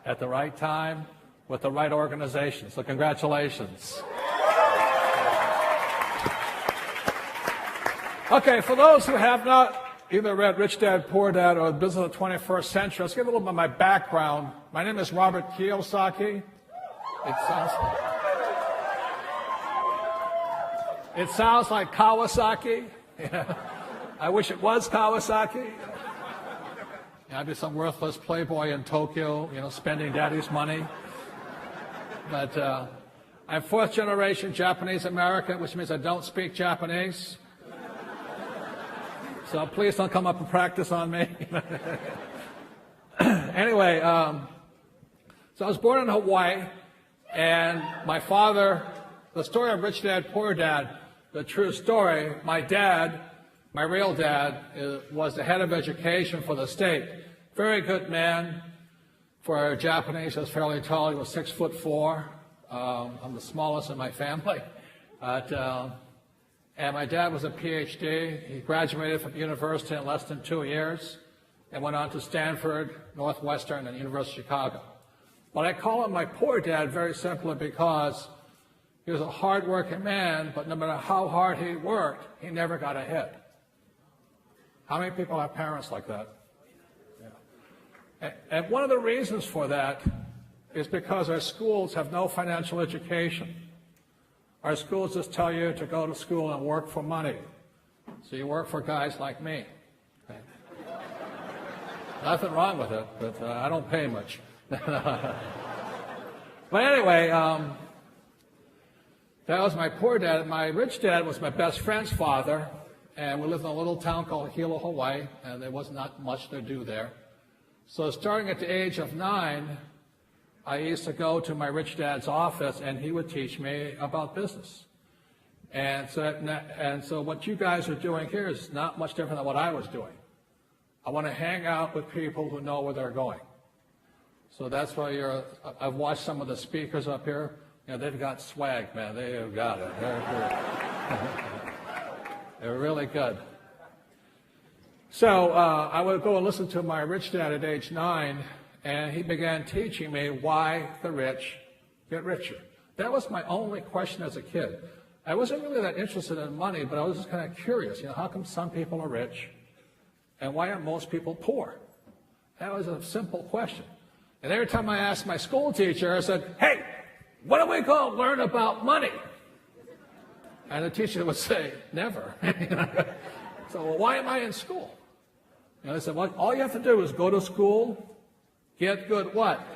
at the right time with the right organization. So congratulations. Okay, for those who have not either read Rich Dad, Poor Dad or The Business of the 21st Century, let's give a little bit of my background. My name is Robert Kiyosaki. It sounds like Kawasaki. I wish it was Kawasaki. I'd be some worthless playboy in Tokyo, spending daddy's money. But I'm fourth generation Japanese American, which means I don't speak Japanese. So please don't come up and practice on me. Anyway, so I was born in Hawaii, and my father, the story of Rich Dad, Poor Dad, the true story, my dad, my real dad, was the head of education for the state. Very good man. For a Japanese, he was fairly tall. He was 6'4". I'm the smallest in my family. And my dad was a PhD. He graduated from university in less than 2 years and went on to Stanford, Northwestern, and University of Chicago. But I call him my poor dad very simply because he was a hard-working man, but no matter how hard he worked, he never got ahead. How many people have parents like that? Yeah. And one of the reasons for that is because our schools have no financial education. Our schools just tell you to go to school and work for money. So you work for guys like me. Okay. Nothing wrong with it, but I don't pay much. But anyway, that was my poor dad. My rich dad was my best friend's father, and we lived in a little town called Hilo, Hawaii, and there was not much to do there. So starting at the age of 9, I used to go to my rich dad's office, and he would teach me about business. And so what you guys are doing here is not much different than what I was doing. I want to hang out with people who know where they're going. So that's why I've watched some of the speakers up here. They've got swag, man. They've got it. They're really good. So I would go and listen to my rich dad at age 9, and he began teaching me why the rich get richer. That was my only question as a kid. I wasn't really that interested in money, but I was just kind of curious. How come some people are rich, and why are most people poor? That was a simple question. And every time I asked my school teacher, I said, "Hey, what are we going to learn about money?" And the teacher would say, "Never." So, well, why am I in school? They said, well, all you have to do is go to school, get good what?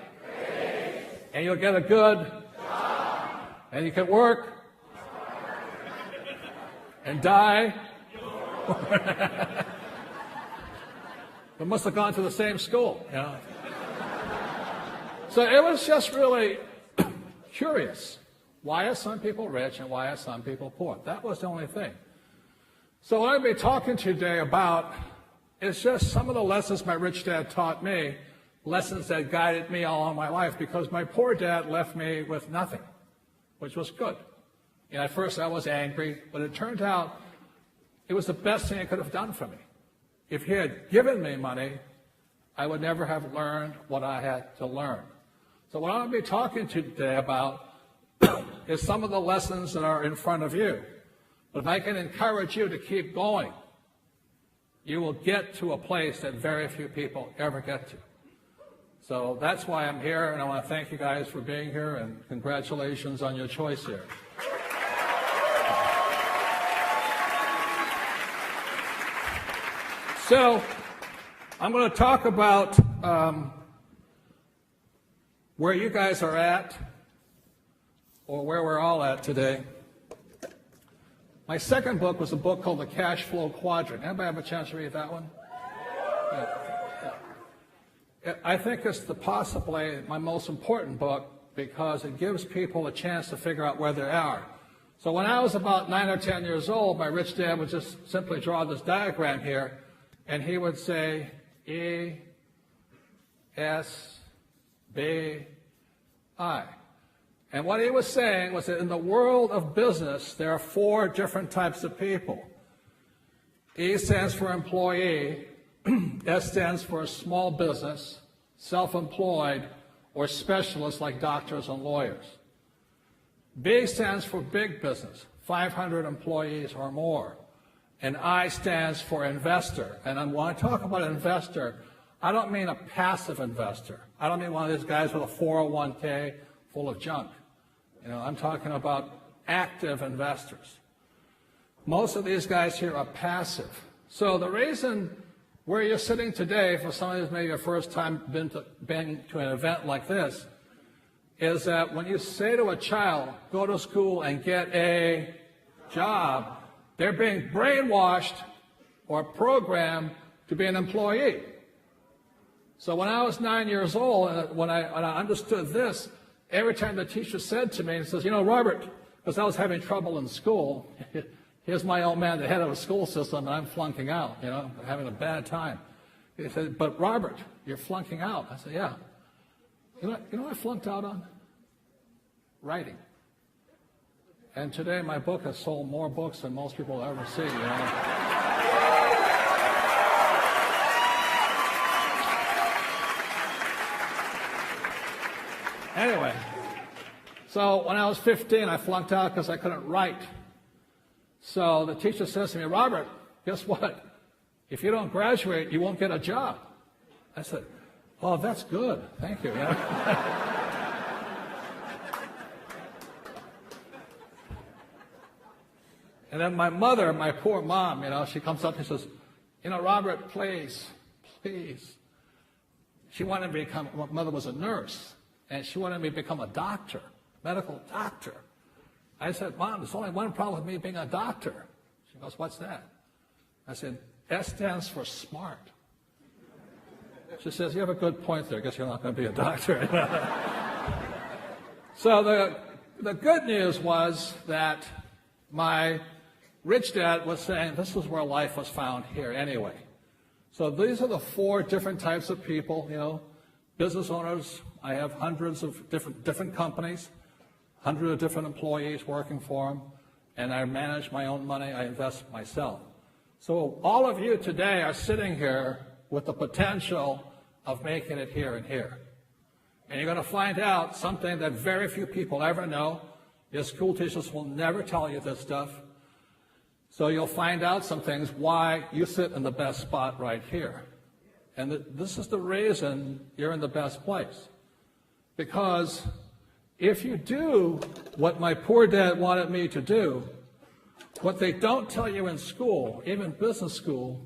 And you'll get a good job. And you can work and die. We must have gone to the same school. So it was just really curious. Why are some people rich and why are some people poor? That was the only thing. So what I'm going to be talking today about is just some of the lessons my rich dad taught me, lessons that guided me all my life, because my poor dad left me with nothing, which was good. At first I was angry, but it turned out it was the best thing he could have done for me. If he had given me money, I would never have learned what I had to learn. So what I'm going to be talking to you today about is some of the lessons that are in front of you. But if I can encourage you to keep going, you will get to a place that very few people ever get to. So that's why I'm here, and I want to thank you guys for being here, and congratulations on your choice here. So I'm going to talk about where you guys are at, or where we're all at today. My second book was a book called The Cash Flow Quadrant. Anybody have a chance to read that one? Yeah. I think it's possibly my most important book because it gives people a chance to figure out where they are. So when I was about 9 or 10 years old, my rich dad would just simply draw this diagram here, and he would say E, S, B, I. And what he was saying was that in the world of business, there are 4 different types of people. E stands for employee, S stands for small business, self-employed, or specialists like doctors and lawyers. B stands for big business, 500 employees or more. And I stands for investor. And when I talk about investor, I don't mean a passive investor. I don't mean one of these guys with a 401k full of junk. I'm talking about active investors. Most of these guys here are passive. So the reason where you're sitting today, for some of you maybe your first time been to an event like this, is that when you say to a child, go to school and get a job, they're being brainwashed or programmed to be an employee. So when I was 9 years old, and when I understood this, every time the teacher said to me, he says, Robert, because I was having trouble in school, here's my old man, the head of a school system, and I'm flunking out, having a bad time. He said, but Robert, you're flunking out. I said, yeah. You know what I flunked out on? Writing. And today my book has sold more books than most people will ever see. Anyway, so when I was 15, I flunked out because I couldn't write. So the teacher says to me, Robert, guess what? If you don't graduate, you won't get a job. I said, oh, that's good. Thank you. And then my mother, my poor mom, she comes up and says, Robert, please. She wanted me to become, my mother was a nurse, and she wanted me to become a doctor, medical doctor. I said, Mom, there's only one problem with me being a doctor. She goes, what's that? I said, S stands for smart. She says, you have a good point there. I guess you're not going to be a doctor. So the good news was that my rich dad was saying this is where life was found here anyway. So these are the 4 different types of people, business owners. I have hundreds of different companies, hundreds of different employees working for them, and I manage my own money. I invest myself. So all of you today are sitting here with the potential of making it here and here. And you're going to find out something that very few people ever know. Your school teachers will never tell you this stuff. So you'll find out some things why you sit in the best spot right here. And this is the reason you're in the best place. Because if you do what my poor dad wanted me to do, what they don't tell you in school, even business school,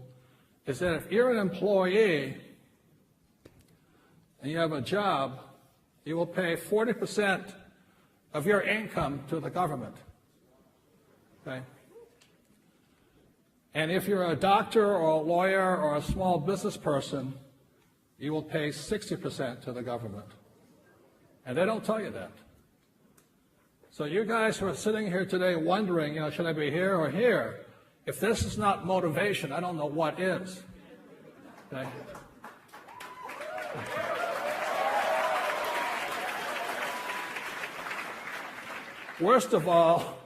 is that if you're an employee and you have a job, you will pay 40% of your income to the government. Okay? And if you're a doctor or a lawyer or a small business person, you will pay 60% to the government. And they don't tell you that. So you guys who are sitting here today wondering, should I be here or here? If this is not motivation, I don't know what is. Okay? Worst of all,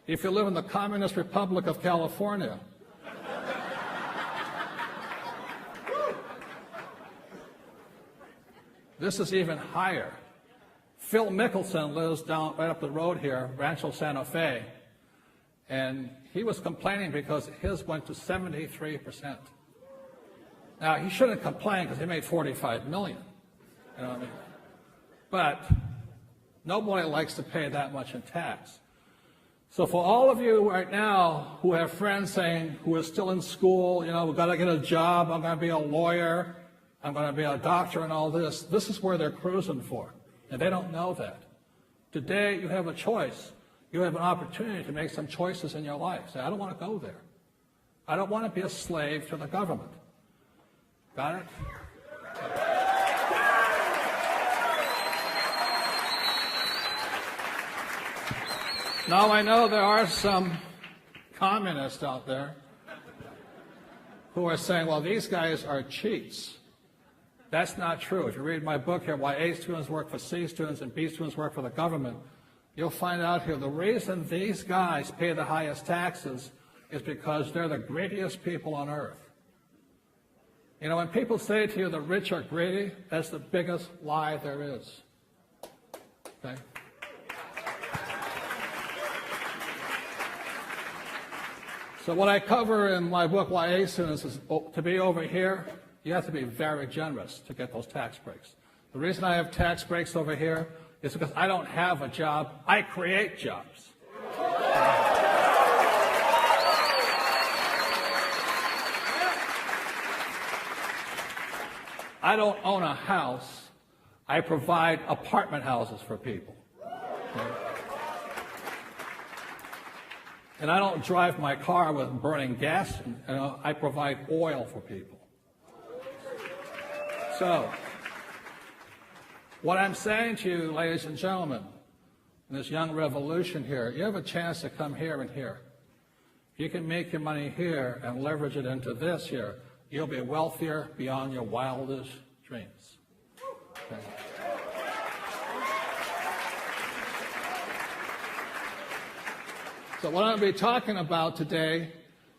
if you live in the Communist Republic of California, this is even higher. Phil Mickelson lives down right up the road here, Rancho Santa Fe, and he was complaining because his went to 73%. Now, he shouldn't complain because he made $45 million. You know what I mean? But nobody likes to pay that much in tax. So for all of you right now who have friends saying, who are still in school, we've got to get a job, I'm going to be a lawyer, I'm going to be a doctor and all this, this is where they're cruising for. And they don't know that. Today, you have a choice. You have an opportunity to make some choices in your life. Say, I don't want to go there. I don't want to be a slave to the government. Got it? Now, I know there are some communists out there who are saying, well, these guys are cheats. That's not true. If you read my book here, Why A Students Work for C Students and B Students Work for the Government, you'll find out here the reason these guys pay the highest taxes is because they're the greediest people on earth. When people say to you the rich are greedy, that's the biggest lie there is. Okay? So what I cover in my book, Why A Students, is to be over here, you have to be very generous to get those tax breaks. The reason I have tax breaks over here is because I don't have a job, I create jobs. I don't own a house, I provide apartment houses for people. Okay? And I don't drive my car with burning gas, I provide oil for people. So, what I'm saying to you, ladies and gentlemen, in this young revolution here, you have a chance to come here and here. If you can make your money here and leverage it into this here, you'll be wealthier beyond your wildest dreams. Okay. So what I'm going to be talking about today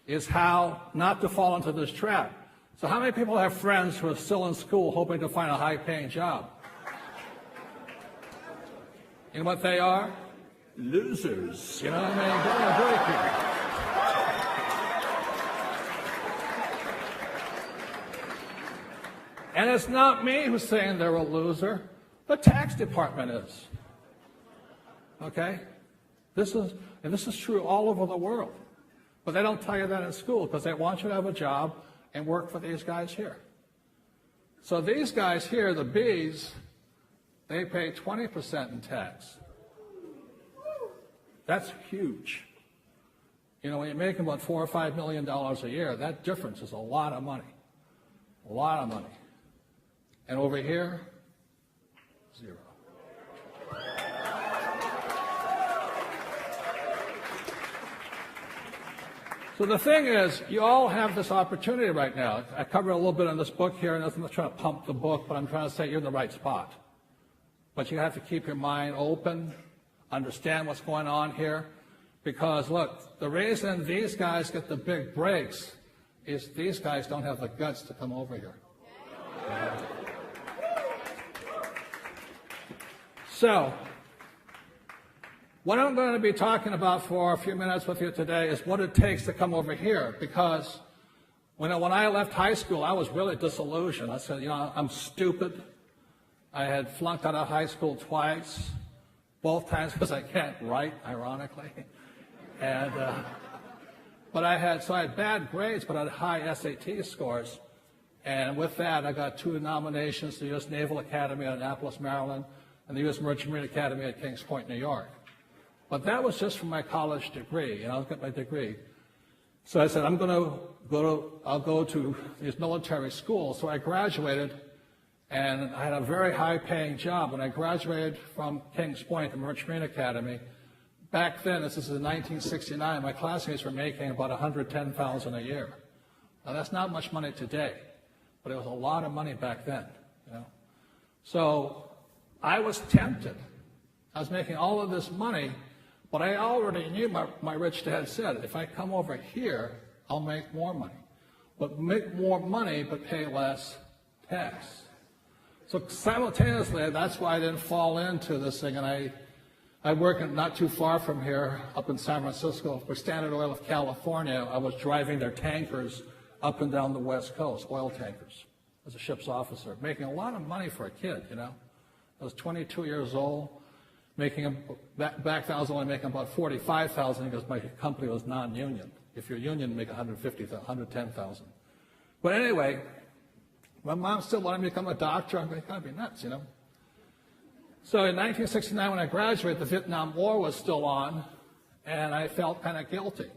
is how not to fall into this trap. So how many people have friends who are still in school hoping to find a high-paying job? You know what they are? Losers. You know what I mean? Give me a break here. And it's not me who's saying they're a loser. The tax department is. Okay? This is true all over the world. But they don't tell you that in school because they want you to have a job and work for these guys here. So these guys here, the Bs, they pay 20% in tax. That's huge. You know, when you're making about $4 or $5 million a year, that difference is a lot of money. A lot of money. And over here, zero. So the thing is, you all have this opportunity right now. I cover a little bit in this book here, and I'm not trying to pump the book, but I'm trying to say you're in the right spot. But you have to keep your mind open, understand what's going on here, because look, the reason these guys get the big breaks is these guys don't have the guts to come over here. So, what I'm going to be talking about for a few minutes with you today is what it takes to come over here, because when I left high school, I was really disillusioned. I said, I'm stupid. I had flunked out of high school twice, both times because I can't write, ironically. And, but I had bad grades, but I had high SAT scores. And with that, I got 2 nominations to the U.S. Naval Academy at Annapolis, Maryland, and the U.S. Merchant Marine Academy at Kings Point, New York. But that was just for my college degree, and I'll get my degree. So I said, I'll go to these military schools. So I graduated, and I had a very high-paying job. When I graduated from Kings Point, the Merchant Marine Academy, back then, this is in 1969, my classmates were making about $110,000 a year. Now that's not much money today, but it was a lot of money back then. So I was tempted. I was making all of this money, but I already knew, my rich dad said, if I come over here, I'll make more money. But make more money, but pay less tax. So simultaneously, that's why I didn't fall into this thing. And I work not too far from here, up in San Francisco, for Standard Oil of California. I was driving their tankers up and down the West Coast, oil tankers, as a ship's officer, making a lot of money for a kid, I was 22 years old. Back then I was only making about $45,000 because my company was non-union. If you're union, you make $110,000. But anyway, my mom still wanted me to become a doctor. I'm going to be nuts, So in 1969, when I graduated, the Vietnam War was still on, and I felt kind of guilty.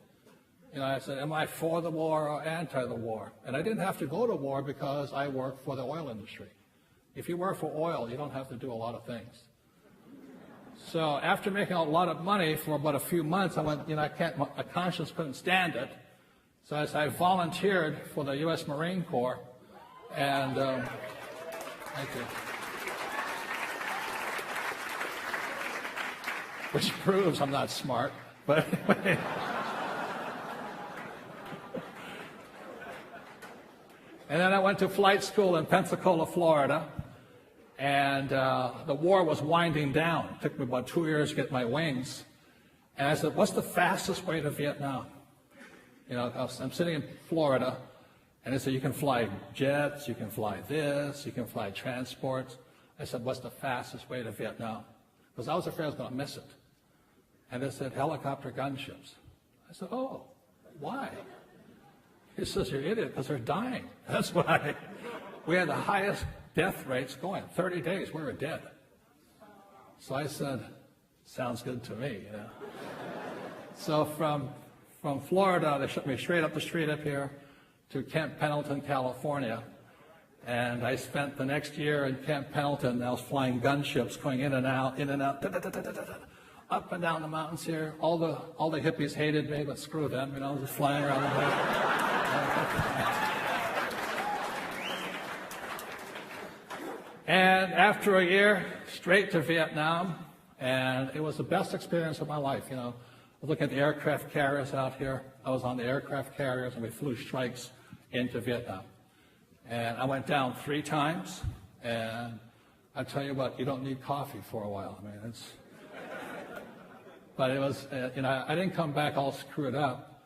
I said, am I for the war or anti the war? And I didn't have to go to war because I worked for the oil industry. If you work for oil, you don't have to do a lot of things. So after making a lot of money for about a few months, I went, my conscience couldn't stand it. So I volunteered for the U.S. Marine Corps, and thank you. Which proves I'm not smart, but anyway. And then I went to flight school in Pensacola, Florida. And the war was winding down. It took me about 2 years to get my wings. And I said, what's the fastest way to Vietnam? You know, I'm sitting in Florida, and they said, you can fly jets, you can fly this, you can fly transports. I said, what's the fastest way to Vietnam? Because I was afraid I was going to miss it. And they said, helicopter gunships. I said, oh, why? He says, you're an idiot, because they're dying. That's why. We had the highest death rates going. 30 days, we were dead. So I said, sounds good to me, you know. So from Florida, they shipped me straight up the street up here to Camp Pendleton, California. And I spent the next year in Camp Pendleton. I was flying gunships going in and out, up and down the mountains here. All the hippies hated me, but screw them, you know, just flying around the place. And after a year, straight to Vietnam, and it was the best experience of my life, you know. I was looking at the aircraft carriers out here. I was on the aircraft carriers, and we flew strikes into Vietnam. And I went down 3 times, and I tell you what, you don't need coffee for a while. I mean, it's... But it was, you know, I didn't come back all screwed up.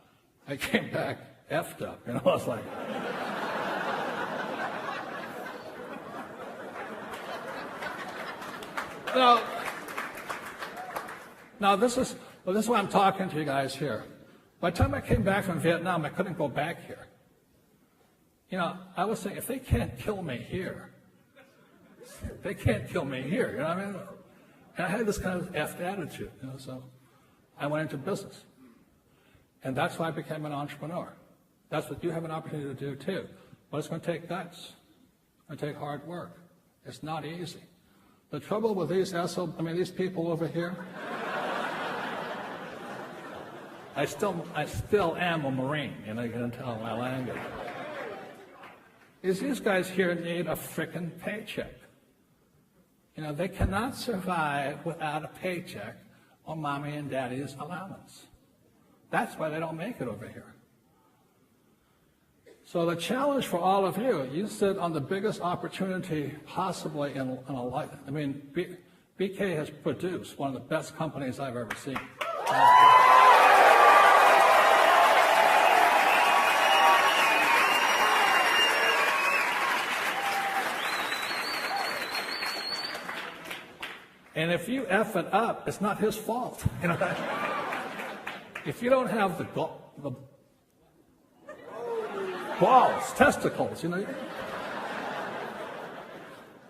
I came back effed up, you know. I was like... Now this is why I'm talking to you guys here. By the time I came back from Vietnam, I couldn't go back here. You know, I was saying, if they can't kill me here, they can't kill me here, you know what I mean? And I had this kind of effed attitude, you know, so I went into business. And that's why I became an entrepreneur. That's what you have an opportunity to do too. But it's going to take guts. It's going to take hard work. It's not easy. The trouble with these these people over here, I still am a Marine, you know, you can tell my language. Is these guys here need a frickin' paycheck. You know, they cannot survive without a paycheck or mommy and daddy's allowance. That's why they don't make it over here. So the challenge for all of you, you sit on the biggest opportunity possibly in a life. I mean, BK has produced one of the best companies I've ever seen. And if you F it up, it's not his fault. You know, if you don't have the balls, testicles, you know.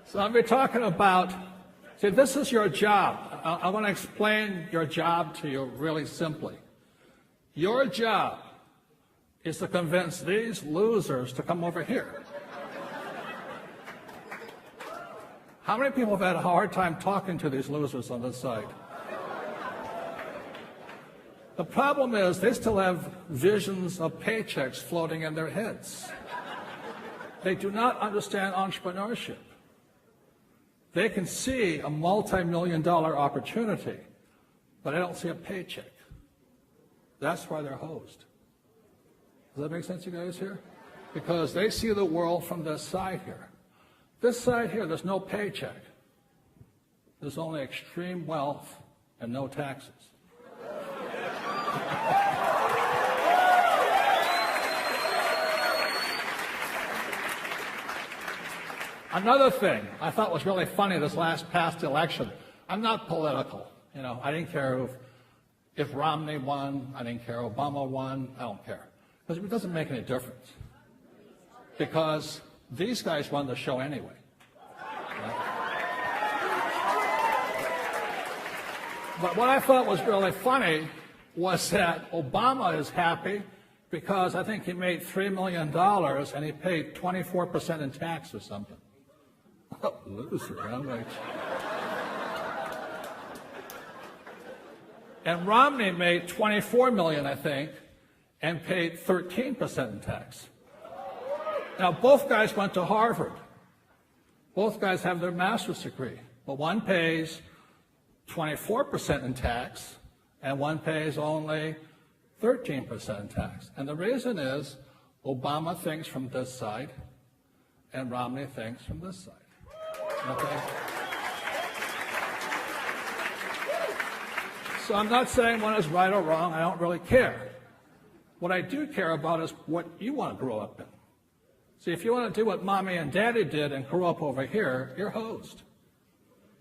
So I'll be talking about, see, this is your job. I want to explain your job to you really simply. Your job is to convince these losers to come over here. How many people have had a hard time talking to these losers on this side? The problem is they still have visions of paychecks floating in their heads. They do not understand entrepreneurship. They can see a multi-million-dollar opportunity, but they don't see a paycheck. That's why they're hosed. Does that make sense, you guys here? Because they see the world from this side here. This side here, there's no paycheck. There's only extreme wealth and no taxes. Another thing I thought was really funny this past election, I'm not political. You know, I didn't care if Romney won, I didn't care Obama won, I don't care. Because it doesn't make any difference. Because these guys run the show anyway. But what I thought was really funny was that Obama is happy because I think he made $3 million and he paid 24% in tax or something. Loser, I'm like... And Romney made $24 million, I think, and paid 13% in tax. Now, both guys went to Harvard. Both guys have their master's degree. But one pays 24% in tax, and one pays only 13% in tax. And the reason is Obama thinks from this side, and Romney thinks from this side. Okay? So I'm not saying one is right or wrong. I don't really care. What I do care about is what you want to grow up in. See, if you want to do what Mommy and Daddy did and grow up over here, you're hosed.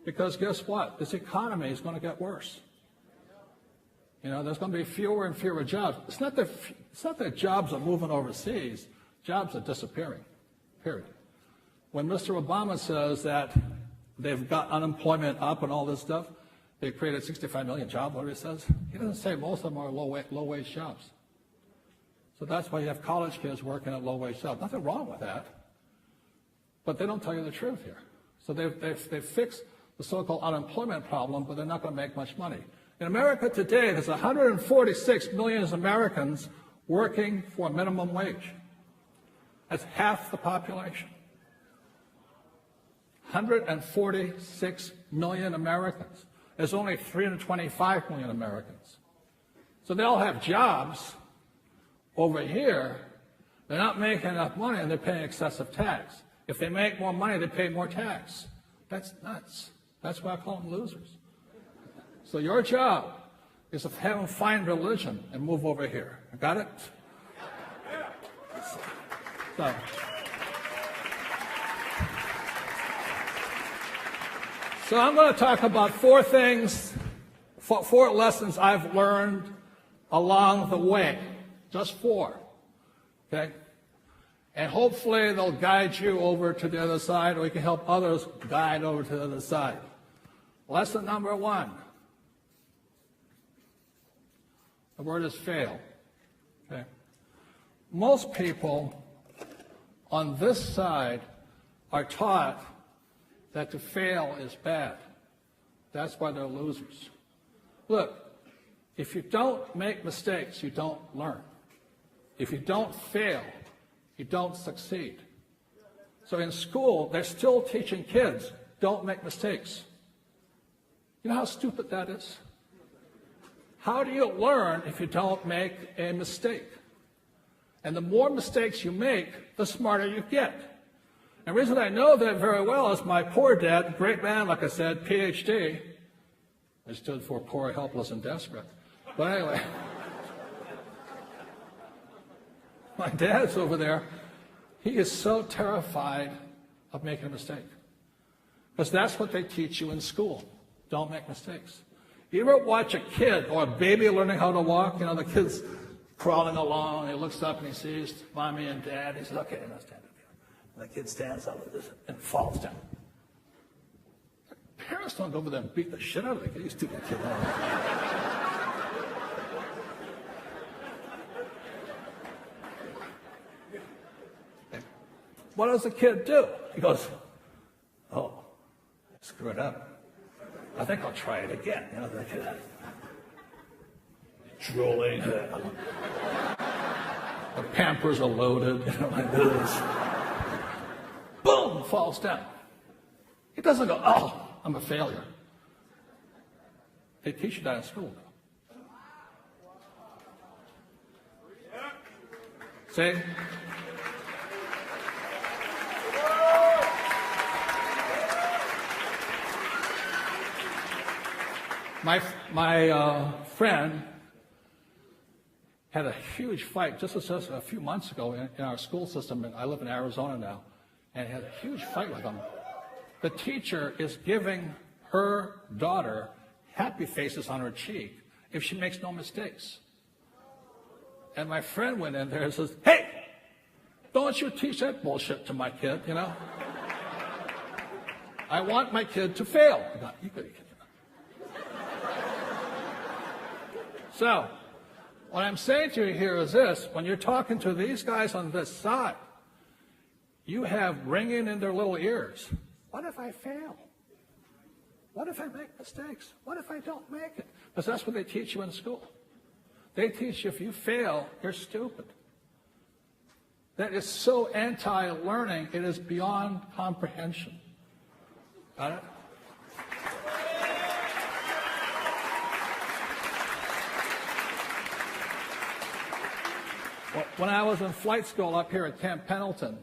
Because guess what? This economy is going to get worse. You know, there's going to be fewer and fewer jobs. It's not that jobs are moving overseas. Jobs are disappearing, period. When Mr. Obama says that they've got unemployment up and all this stuff, they created 65 million jobs, whatever he says, he doesn't say most of them are low-wage jobs. So that's why you have college kids working at low-wage jobs. Nothing wrong with that. But they don't tell you the truth here. So they've fixed the so-called unemployment problem, but they're not going to make much money. In America today, there's 146 million Americans working for minimum wage. That's half the population. 146 million Americans. There's only 325 million Americans. So they all have jobs. Over here, they're not making enough money and they're paying excessive tax. If they make more money, they pay more tax. That's nuts. That's why I call them losers. So your job is to have them find religion and move over here. Got it? So I'm going to talk about four lessons I've learned along the way. Just four, okay? And hopefully they'll guide you over to the other side, or you can help others guide over to the other side. Lesson number one. The word is fail, okay? Most people on this side are taught that to fail is bad. That's why they're losers. Look, if you don't make mistakes, you don't learn. If you don't fail, you don't succeed. So in school, they're still teaching kids, don't make mistakes. You know how stupid that is? How do you learn if you don't make a mistake? And the more mistakes you make, the smarter you get. And the reason I know that very well is my poor dad, great man, like I said, PhD. I stood for poor, helpless, and desperate. But anyway, my dad's over there. He is so terrified of making a mistake. Because that's what they teach you in school. Don't make mistakes. You ever watch a kid or a baby learning how to walk? You know, the kid's crawling along, and he looks up and he sees Mommy and Dad. He says, okay, now stand up here. And the kid stands up like this and falls down. Parents don't go over there and beat the shit out of the kid. You stupid kid. What does the kid do? He goes, oh, I screwed up. I think I'll try it again. You know, the kid drooling. The Pampers are loaded, you know, like this. Boom, falls down. He doesn't go, oh, I'm a failure. They teach you that in school, though. See? My friend had a huge fight just a few months ago in our school system. I live in Arizona now, and he had a huge fight with him. The teacher is giving her daughter happy faces on her cheek if she makes no mistakes. And my friend went in there and says, hey, don't you teach that bullshit to my kid, you know? I want my kid to fail. You could. So, what I'm saying to you here is this. When you're talking to these guys on this side, you have ringing in their little ears. What if I fail? What if I make mistakes? What if I don't make it? Because that's what they teach you in school. They teach you if you fail, you're stupid. That is so anti-learning, it is beyond comprehension. Got it? When I was in flight school up here at Camp Pendleton,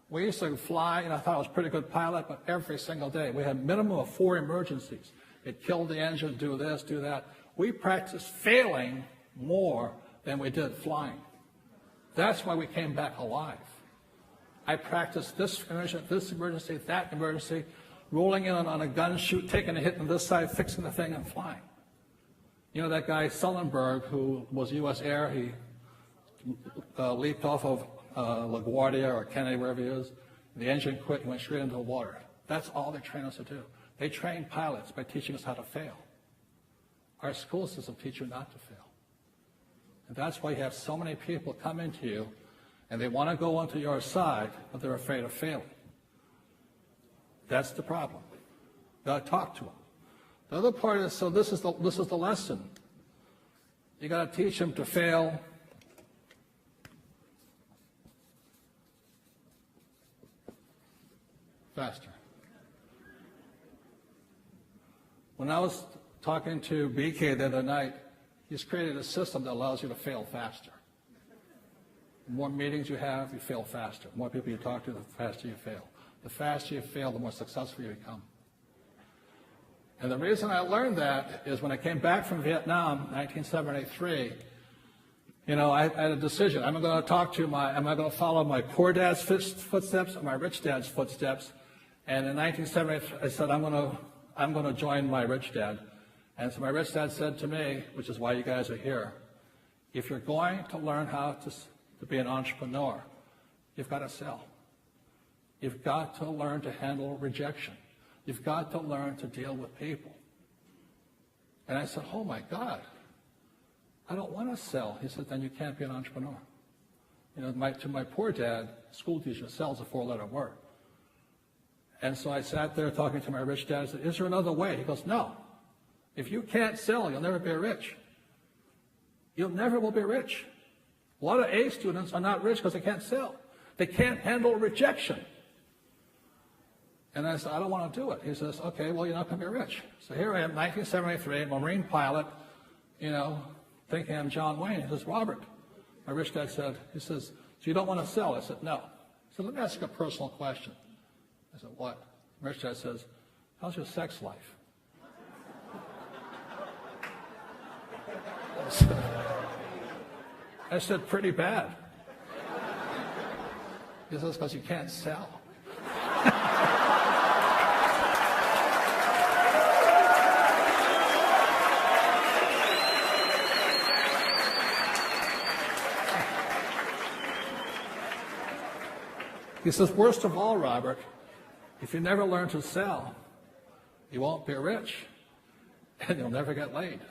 we used to fly, and I thought I was a pretty good pilot, but every single day we had a minimum of 4 emergencies. It killed the engine, do this, do that. We practiced failing more than we did flying. That's why we came back alive. I practiced this emergency, that emergency, rolling in on a gun chute, taking a hit on this side, fixing the thing, and flying. You know that guy Sullenberg, who was U.S. Air, he leaped off of LaGuardia or Kennedy, wherever he is. The engine quit and went straight into the water. That's all they train us to do. They train pilots by teaching us how to fail. Our school system teaches you not to fail. And that's why you have so many people come into you and they want to go onto your side, but they're afraid of failing. That's the problem. You got to talk to them. The other part is, so this is the lesson. You got to teach them to fail faster. When I was talking to BK the other night, he's created a system that allows you to fail faster. The more meetings you have, you fail faster. The more people you talk to, the faster you fail. The faster you fail, the more successful you become. And the reason I learned that is when I came back from Vietnam, 1973, I had a decision. Am I going to follow my poor dad's footsteps or my rich dad's footsteps? And in 1970, I said, I'm going to join my rich dad. And so my rich dad said to me, which is why you guys are here, if you're going to learn how to be an entrepreneur, you've got to sell. You've got to learn to handle rejection. You've got to learn to deal with people. And I said, oh my God, I don't want to sell. He said, then you can't be an entrepreneur. To my poor dad, school teacher, sells a 4-letter word. And so I sat there talking to my rich dad. I said, is there another way? He goes, no. If you can't sell, you'll never be rich. You never will be rich. A lot of A students are not rich because they can't sell. They can't handle rejection. And I said, I don't want to do it. He says, okay, well, you're not going to be rich. So here I am, 1973, I'm a Marine pilot, thinking I'm John Wayne. He says, Robert, my rich dad said, he says, so you don't want to sell? I said, no. He said, let me ask you a personal question. I said, what? My rich dad says, how's your sex life? I said, pretty bad. He says, because you can't sell. He says, worst of all, Robert, if you never learn to sell, you won't be rich, and you'll never get laid.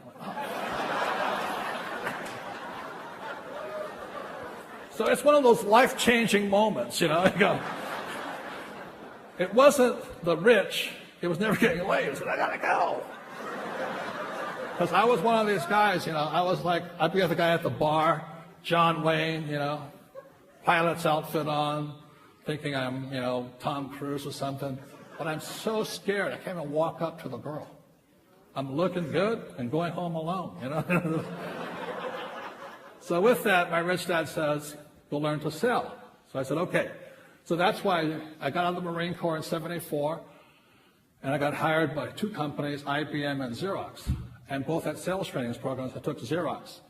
So it's one of those life-changing moments, You go, it wasn't the rich, it was never getting laid. I said, I gotta go. Because I was one of these guys, I was like, I'd be the guy at the bar, John Wayne, pilot's outfit on, thinking I'm, Tom Cruise or something. But I'm so scared, I can't even walk up to the girl. I'm looking good and going home alone, So with that, my rich dad says, you'll learn to sell. So I said, okay. So that's why I got out of the Marine Corps in 74, and I got hired by 2 companies, IBM and Xerox. And both had sales training programs. I took Xerox.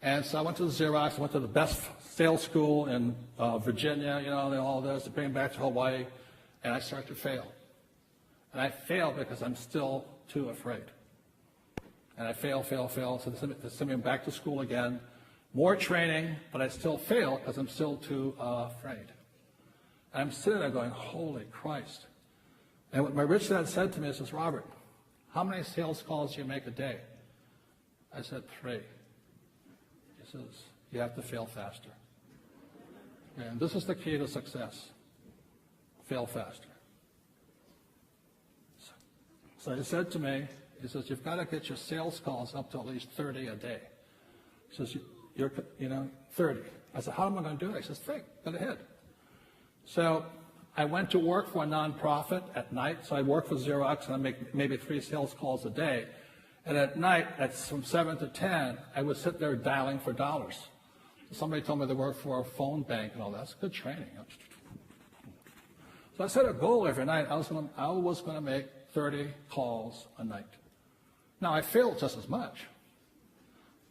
And so I went to Xerox, I went to the best sales school in Virginia, all this, to bring it back to Hawaii, and I started to fail. And I failed because I'm still too afraid. And I fail. So they sent me back to school again. More training, but I still fail because I'm still too afraid. And I'm sitting there going, holy Christ. And what my rich dad said to me, he says, Robert, how many sales calls do you make a day? I said, 3. He says, you have to fail faster. And this is the key to success. Fail faster. So he said to me, he says, you've got to get your sales calls up to at least 30 a day. He says, you're 30. I said, how am I going to do it? He says, think, go ahead. So I went to work for a nonprofit at night. So I work for Xerox, and I make maybe 3 sales calls a day. And at night, from 7 to 10, I would sit there dialing for dollars. Somebody told me they worked for a phone bank and all that. That's good training. So I set a goal every night. I was going to make 30 calls a night. Now, I failed just as much,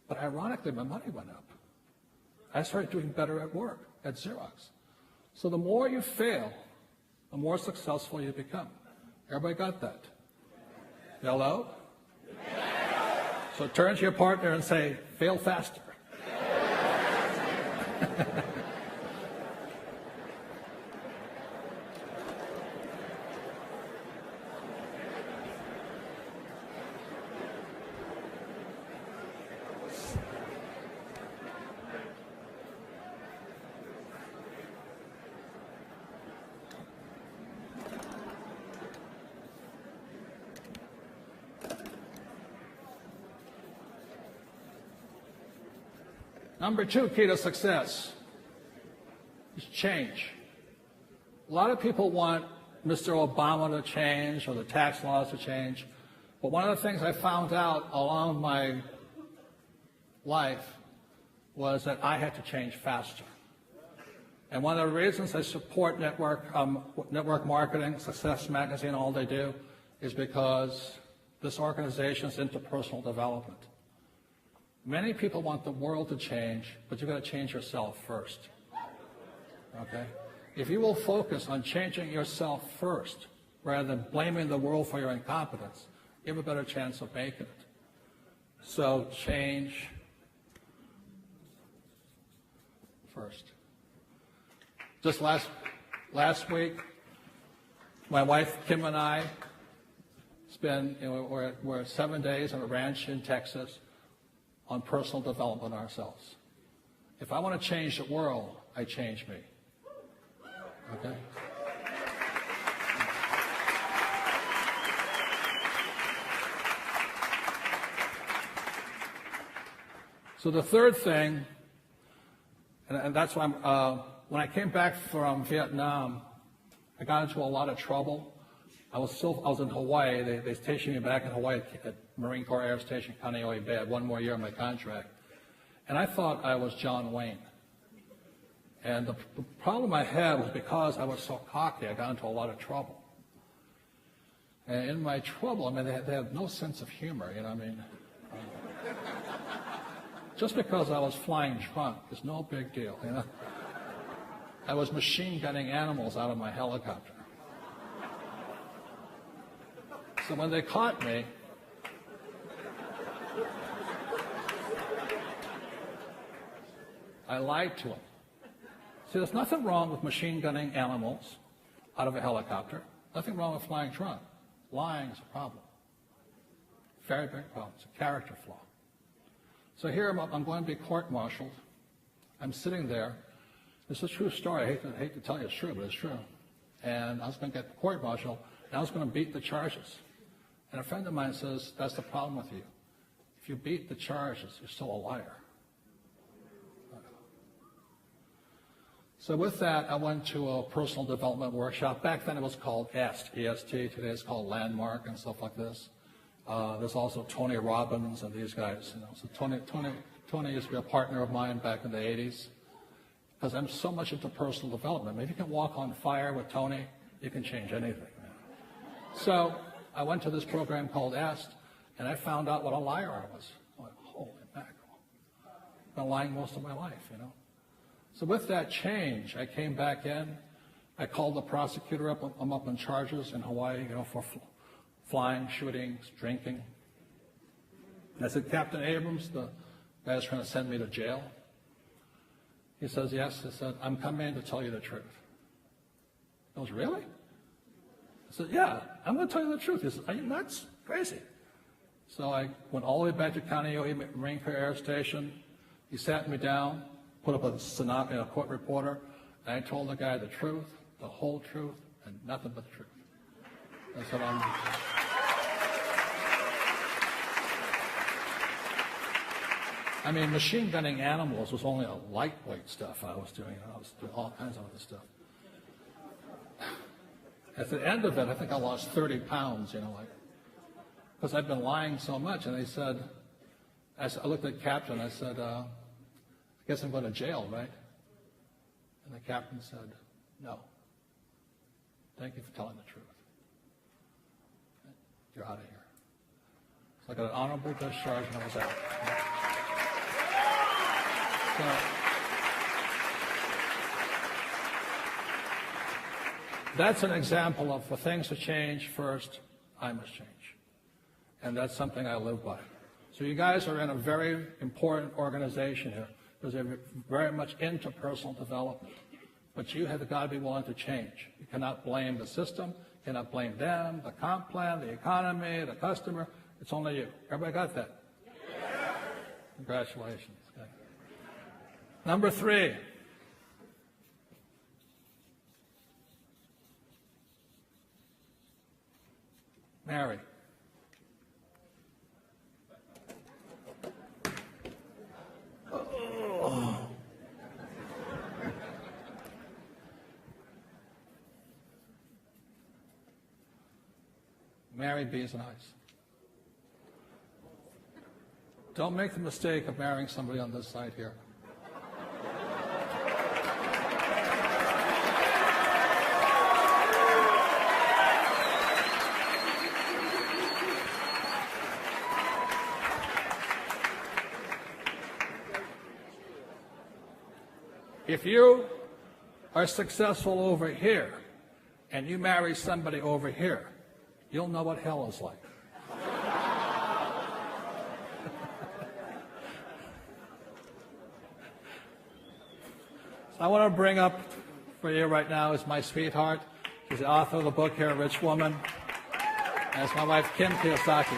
but ironically, my money went up. I started doing better at work, at Xerox. So the more you fail, the more successful you become. Everybody got that? Hello? So turn to your partner and say, fail faster. Number 2 key to success is change. A lot of people want Mr. Obama to change or the tax laws to change. But one of the things I found out along my life was that I had to change faster. And one of the reasons I support network marketing, Success Magazine, all they do, is because this organization is into personal development. Many people want the world to change, but you've got to change yourself first. Okay? If you will focus on changing yourself first, rather than blaming the world for your incompetence, you have a better chance of making it. So change first. Just last week, my wife Kim and I we're 7 days on a ranch in Texas on personal development ourselves. If I want to change the world, I change me. Okay? So the third thing, and that's why when I came back from Vietnam, I got into a lot of trouble. I was in Hawaii. They stationed me back in Hawaii at Marine Corps Air Station Kaneohe Bay. I had one more year on my contract. And I thought I was John Wayne. And the problem I had was because I was so cocky, I got into a lot of trouble. And in my trouble, I mean, they had no sense of humor, you know what I mean? Just because I was flying drunk is no big deal, you know? I was machine gunning animals out of my helicopter. So when they caught me, I lied to them. See, there's nothing wrong with machine gunning animals out of a helicopter. Nothing wrong with flying drunk. Lying is a problem. Very big problem. It's a character flaw. So here I'm going to be court-martialed. I'm sitting there. It's a true story. I hate to tell you it's true, but it's true. And I was going to get court-martialed, and I was going to beat the charges. And a friend of mine says, that's the problem with you. If you beat the charges, you're still a liar. So with that, I went to a personal development workshop. Back then it was called EST, E-S-T. Today it's called Landmark and stuff like this. There's also Tony Robbins and these guys. You know. So Tony used to be a partner of mine back in the 80s. Because I'm so much into personal development. If you can walk on fire with Tony, you can change anything. So I went to this program called EST, and I found out what a liar I was. I'm like, holy mackerel. I've been lying most of my life, you know. So with that change, I came back in. I called the prosecutor up. I'm up on charges in Hawaii, you know, for flying, shooting, drinking. And I said, Captain Abrams, the guy's trying to send me to jail. He says, yes. I said, I'm coming in to tell you the truth. He goes, really? I said, yeah, I'm going to tell you the truth. He said, are you nuts? Crazy. So I went all the way back to Kaneohe Marine Corps Air Station. He sat me down, put up a court reporter, and I told the guy the truth, the whole truth, and nothing but the truth. I said, I mean, machine gunning animals was only a lightweight stuff I was doing. I was doing all kinds of other stuff. At the end of it, I think I lost 30 pounds, you know, like, because I'd been lying so much. And they said, I looked at the captain, I said, I guess I'm going to jail, right? And the captain said, no. Thank you for telling the truth. You're out of here. I got an honorable discharge and I was out. So, that's an example of for things to change first, I must change. And that's something I live by. So you guys are in a very important organization here because they're very much into personal development. But you have got to be willing to change. You cannot blame the system, you cannot blame them, the comp plan, the economy, the customer. It's only you. Everybody got that? Yeah. Congratulations. Okay. Number 3. Marry. Oh. Marry bees and ice. Don't make the mistake of marrying somebody on this side here. If you are successful over here and you marry somebody over here, you'll know what hell is like. So I want to bring up for you right now is my sweetheart. She's the author of the book here, Rich Woman. And it's my wife, Kim Kiyosaki.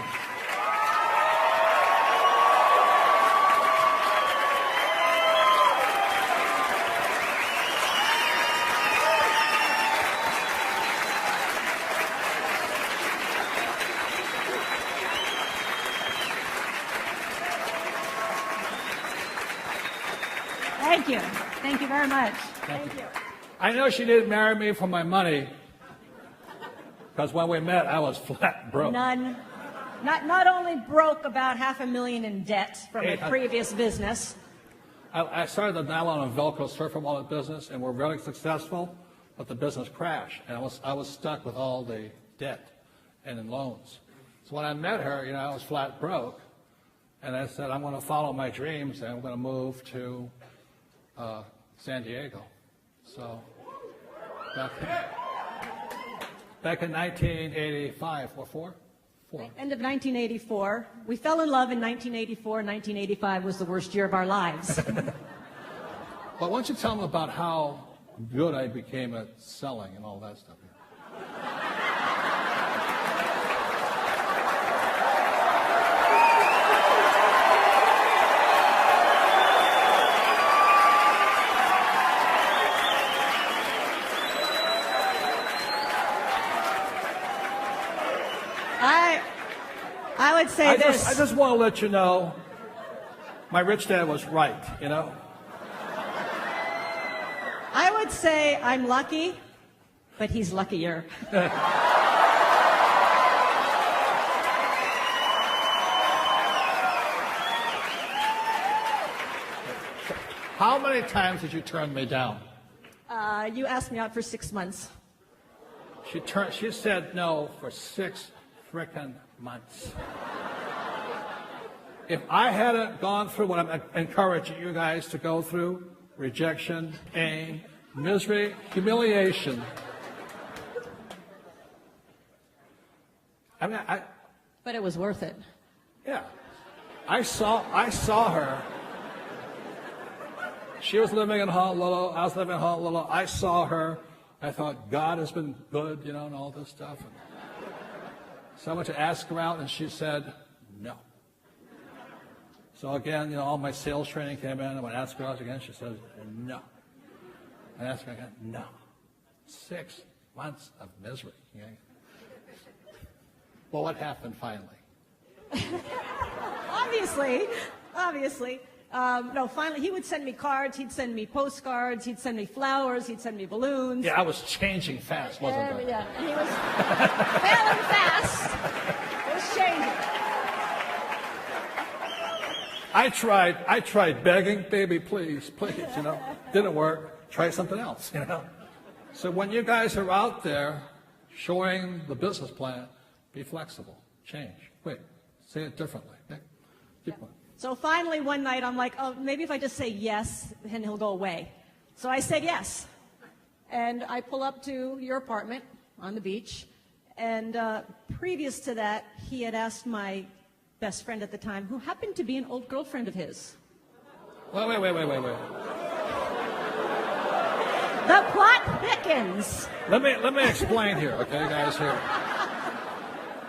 Thank you. Thank you very much. Thank you. I know she didn't marry me for my money, because when we met, I was flat broke. None. Not only broke, about $500,000 in debt from a previous business. I started the nylon and Velcro surfer wallet business, and we're very successful, but the business crashed, and I was stuck with all the debt and in loans. So when I met her, I was flat broke, and I said, I'm going to follow my dreams, and I'm going to move to San Diego. So back in 1985, or four? End of 1984. We fell in love in 1984. 1985 was the worst year of our lives. But why don't you tell them about how good I became at selling and all that stuff? I would say this. I just want to let you know, my rich dad was right, I would say I'm lucky, but he's luckier. How many times did you turn me down? You asked me out for 6 months. She said no for 6 frickin' months. If I hadn't gone through what I'm encouraging you guys to go through, rejection, pain, misery, humiliation. But it was worth it. Yeah. I saw her. She was living in Honolulu. I was living in Honolulu. I saw her. I thought, God has been good, and all this stuff. So I went to ask her out, and she said, no. So again, all my sales training came in. I went to ask her out again. She said, no. I asked her again, no. 6 months of misery. Well, what happened finally? Obviously. No, finally, he would send me cards, he'd send me postcards, he'd send me flowers, he'd send me balloons. Yeah, I was changing fast, wasn't I? Yeah, and he was failing fast. It was changing. I tried begging, baby, please, didn't work. Try something else, So when you guys are out there showing the business plan, be flexible, change. Wait, Say it differently. Okay? Keep going. So finally one night I'm like, oh, maybe if I just say yes, then he'll go away. So I said yes. And I pull up to your apartment on the beach. And previous to that, he had asked my best friend at the time, who happened to be an old girlfriend of his. Wait. The plot thickens. Let me explain here, okay, guys, here.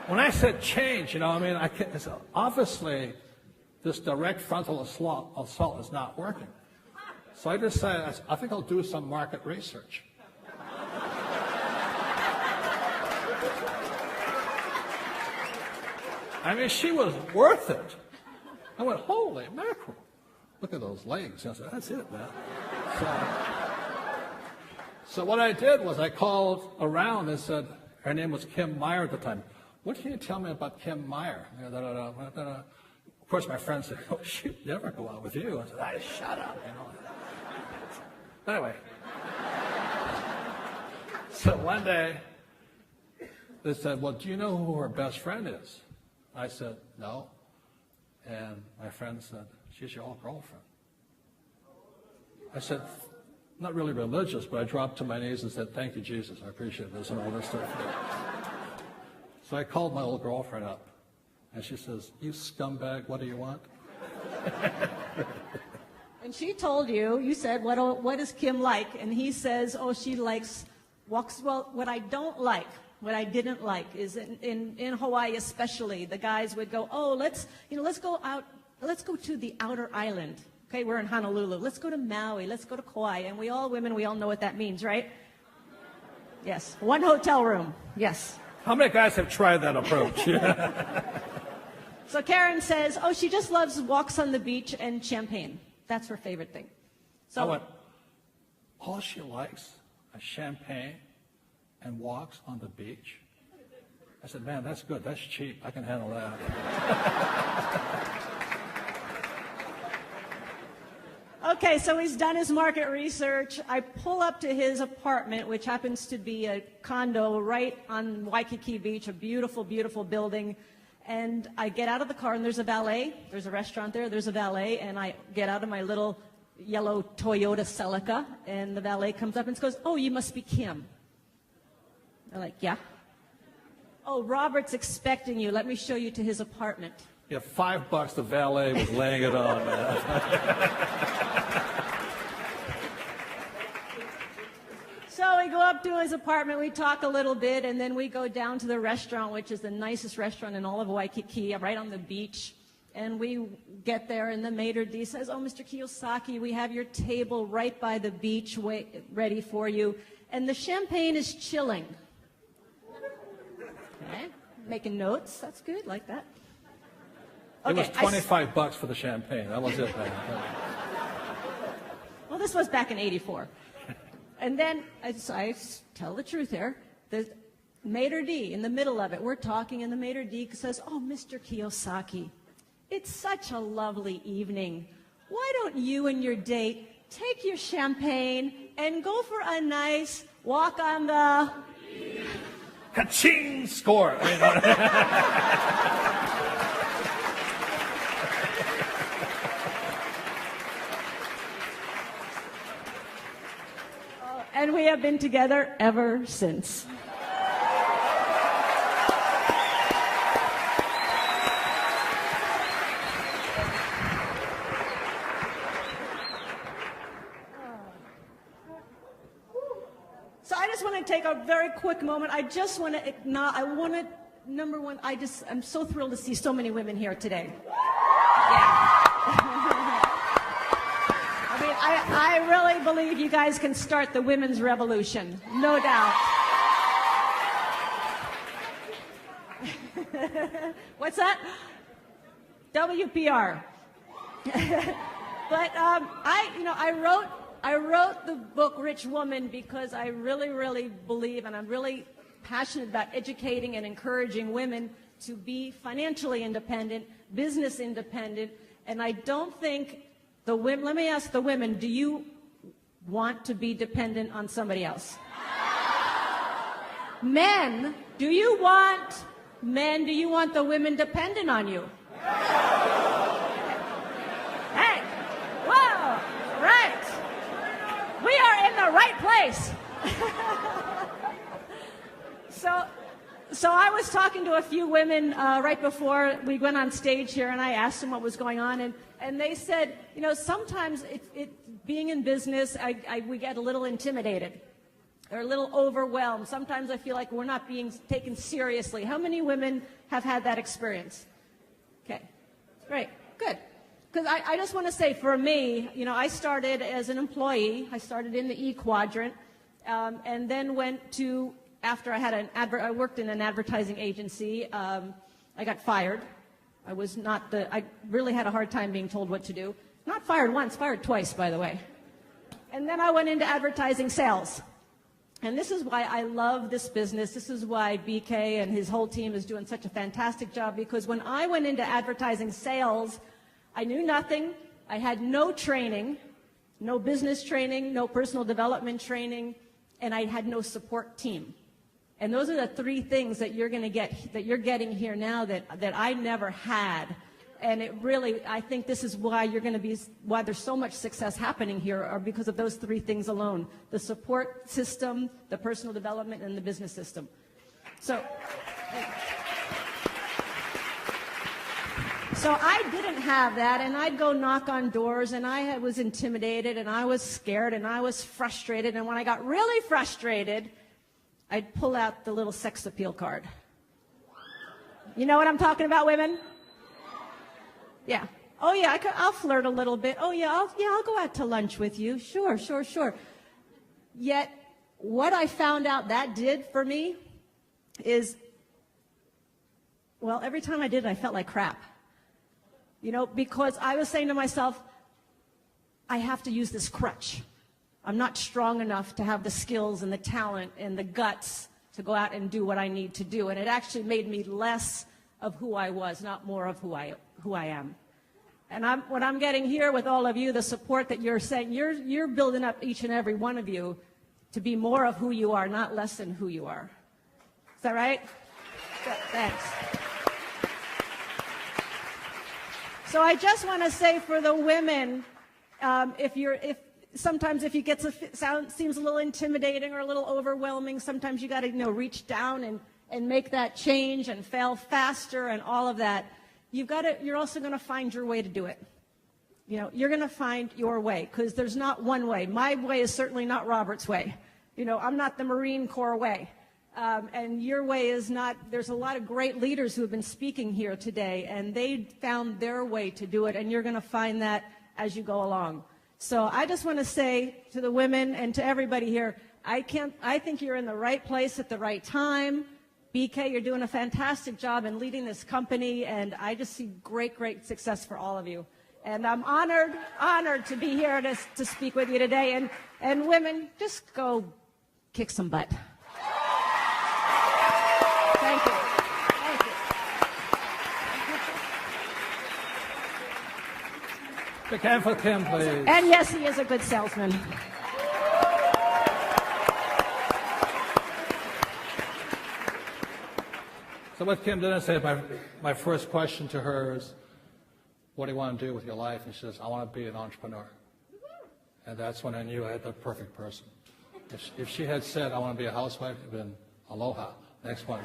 When I said change, I mean, obviously this direct frontal assault is not working. So I decided, I think I'll do some market research. I mean, she was worth it. I went, holy mackerel. Look at those legs. I said, that's it, man. So what I did was I called around and said, her name was Kim Meyer at the time. What can you tell me about Kim Meyer? Of course, my friend said, oh, she'd never go out with you. I said, shut up, Anyway. So one day, they said, well, do you know who her best friend is? I said, no. And my friend said, she's your old girlfriend. I said, not really religious, but I dropped to my knees and said, thank you, Jesus. I appreciate this and all this stuff. So I called my old girlfriend up, and she says, you scumbag, what do you want? And she told you said, what is Kim like? And he says, oh, she walks, well, what I don't like, what I didn't like is in Hawaii especially, the guys would go, oh, let's go out, let's go to the outer island. Okay, we're in Honolulu. Let's go to Maui. Let's go to Kauai. And we all know what that means, right? Yes. One hotel room. Yes. How many guys have tried that approach? So Karen says, oh, she just loves walks on the beach and champagne. That's her favorite thing. So I went, all she likes is champagne and walks on the beach? I said, man, that's good. That's cheap. I can handle that. Okay, so he's done his market research. I pull up to his apartment, which happens to be a condo right on Waikiki Beach, a beautiful, beautiful building. And I get out of the car, and there's a valet. There's a restaurant there. There's a valet. And I get out of my little yellow Toyota Celica, and the valet comes up and goes, oh, you must be Kim. I'm like, yeah. Oh, Robert's expecting you. Let me show you to his apartment. Yeah, $5 the valet was laying it on, man. So we go up to his apartment, we talk a little bit, and then we go down to the restaurant, which is the nicest restaurant in all of Waikiki, right on the beach. And we get there, and the maitre d' says, oh, Mr. Kiyosaki, we have your table right by the beach ready for you. And the champagne is chilling. Okay, making notes. That's good, like that. Okay, it was $25 for the champagne. That was it, man. Well, this was back in '84. And then I tell the truth here. The maitre d' in the middle of it, we're talking, and the maitre d' says, oh, Mr. Kiyosaki, it's such a lovely evening. Why don't you and your date take your champagne and go for a nice walk on the... Ka-ching! Score! And we have been together ever since. So I just want to take a very quick moment. I just want to acknowledge, number one, I'm so thrilled to see so many women here today. Yeah. I really believe you guys can start the women's revolution, no doubt. What's that? WPR. But I wrote the book Rich Woman because I really, really believe, and I'm really passionate about educating and encouraging women to be financially independent, business independent, and I don't think the women, let me ask the women, do you want to be dependent on somebody else? Men, do you want Men, do you want the women dependent on you? Hey, whoa, right. We are in the right place. So I was talking to a few women right before we went on stage here, and I asked them what was going on, and they said, you know, sometimes being in business, we get a little intimidated or a little overwhelmed. Sometimes I feel like we're not being taken seriously. How many women have had that experience? Okay, great, good. Because I just want to say, for me, you know, I started as an employee. I started in the E quadrant, and then went to, after I had I worked in an advertising agency. I got fired. I really had a hard time being told what to do. Not fired once, fired twice, by the way. And then I went into advertising sales. And this is why I love this business. This is why BK and his whole team is doing such a fantastic job, because when I went into advertising sales, I knew nothing. I had no training, no business training, no personal development training, and I had no support team. And those are the three things that you're going to get, that you're getting here now, that I never had. And it really, I think this is why why there's so much success happening here, are because of those three things alone: the support system, the personal development, and the business system. So I didn't have that, and I'd go knock on doors, and I was intimidated, and I was scared, and I was frustrated. And when I got really frustrated, I'd pull out the little sex appeal card. You know what I'm talking about, women? Yeah. Oh, yeah, I'll flirt a little bit. Oh, yeah, I'll go out to lunch with you. Sure. Yet, what I found out that did for me is, well, every time I did it, I felt like crap. You know, because I was saying to myself, I have to use this crutch. I'm not strong enough to have the skills and the talent and the guts to go out and do what I need to do. And it actually made me less of who I was, not more of who I am. And what I'm getting here with all of you, the support that you're saying, you're building up each and every one of you to be more of who you are, not less than who you are. Is that right? Good, thanks. So I just want to say, for the women, sometimes if you get seems a little intimidating or a little overwhelming, sometimes you got to reach down and make that change and fail faster and all of that. You're also going to find your way to do it. You're going to find your way, because there's not one way. My way is certainly not Robert's way. I'm not the Marine Corps way. And your way is not. There's a lot of great leaders who have been speaking here today, and they found their way to do it, and you're going to find that as you go along. So I just want to say to the women and to everybody here, I think you're in the right place at the right time. BK, you're doing a fantastic job in leading this company, and I just see great, great success for all of you. And I'm honored to be here to speak with you today. And women, just go kick some butt. Thank you. Thank you. Big hand for Kim, please. And yes, he is a good salesman. So what Kim didn't say, my first question to her is, what do you want to do with your life? And she says, I want to be an entrepreneur. And that's when I knew I had the perfect person. If she had said, I want to be a housewife, it would have been aloha. Next one.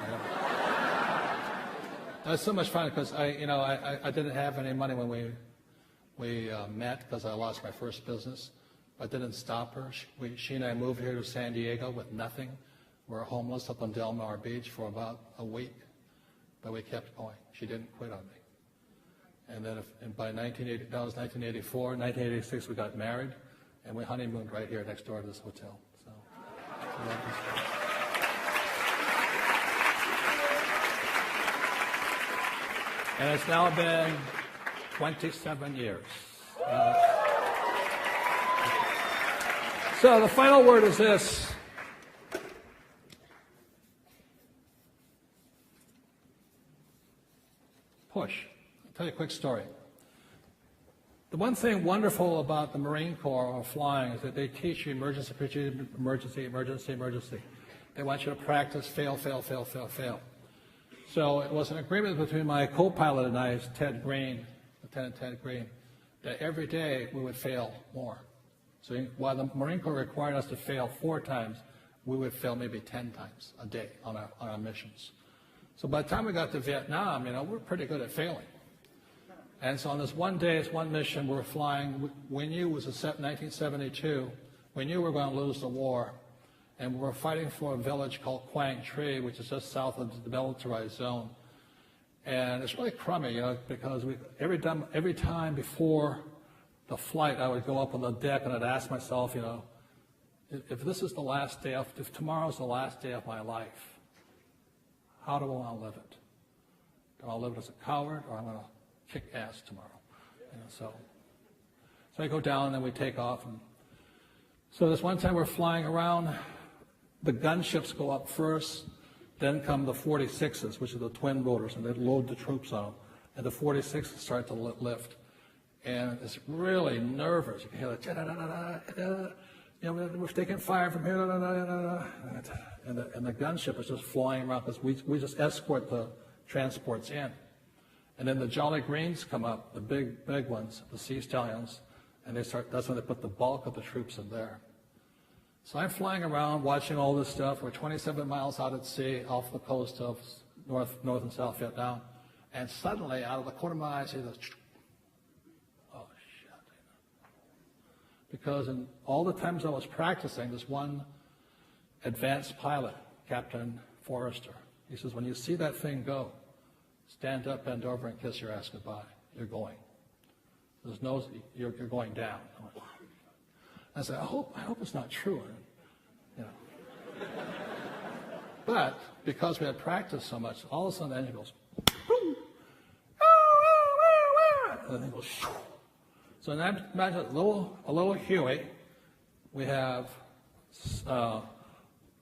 That was so much fun, because I didn't have any money when we met, because I lost my first business. I didn't stop her. She and I moved here to San Diego with nothing. We were homeless up on Del Mar Beach for about a week. But we kept going. She didn't quit on me. And then by 1984, 1986, we got married, and we honeymooned right here next door to this hotel. So and it's now been 27 years. So the final word is this. Push. I'll tell you a quick story. The one thing wonderful about the Marine Corps or flying is that they teach you emergency, emergency. They want you to practice fail. So it was an agreement between my co-pilot and I, Ted Green, Lieutenant Ted Green, that every day we would fail more. So while the Marine Corps required us to fail 4 times, we would fail maybe 10 times a day on our missions. So by the time we got to Vietnam, we're pretty good at failing. And so on this one day, it's one mission, we're flying. We knew it was 1972. We knew we were going to lose the war. And we were fighting for a village called Quang Tri, which is just south of the militarized zone. And it's really crummy, because every time before the flight, I would go up on the deck and I'd ask myself, if this is the last day, if tomorrow's the last day of my life, how do I want to live it? Do I live it as a coward, or I'm going to kick ass tomorrow? So I go down and then we take off. And so this one time we're flying around, the gunships go up first, then come the 46s, which are the twin rotors, and they load the troops on them. And the 46s start to lift. And it's really nervous. You can hear the we're taking fire from here, and the gunship is just flying around because we just escort the transports in. And then the Jolly Greens come up, the big ones, the Sea Stallions, and that's when they put the bulk of the troops in there. So I'm flying around watching all this stuff. We're 27 miles out at sea off the coast of North and South Vietnam. And suddenly, out of the corner of my eye, I see this, oh, shit. Because in all the times I was practicing, this one advanced pilot, Captain Forrester, he says, when you see that thing go, stand up, bend over, and kiss your ass goodbye. You're going. You're going down. I said, I hope it's not true. But because we had practiced so much, all of a sudden the engine goes, boom, and the thing goes, shoo. So now imagine a little Huey. We have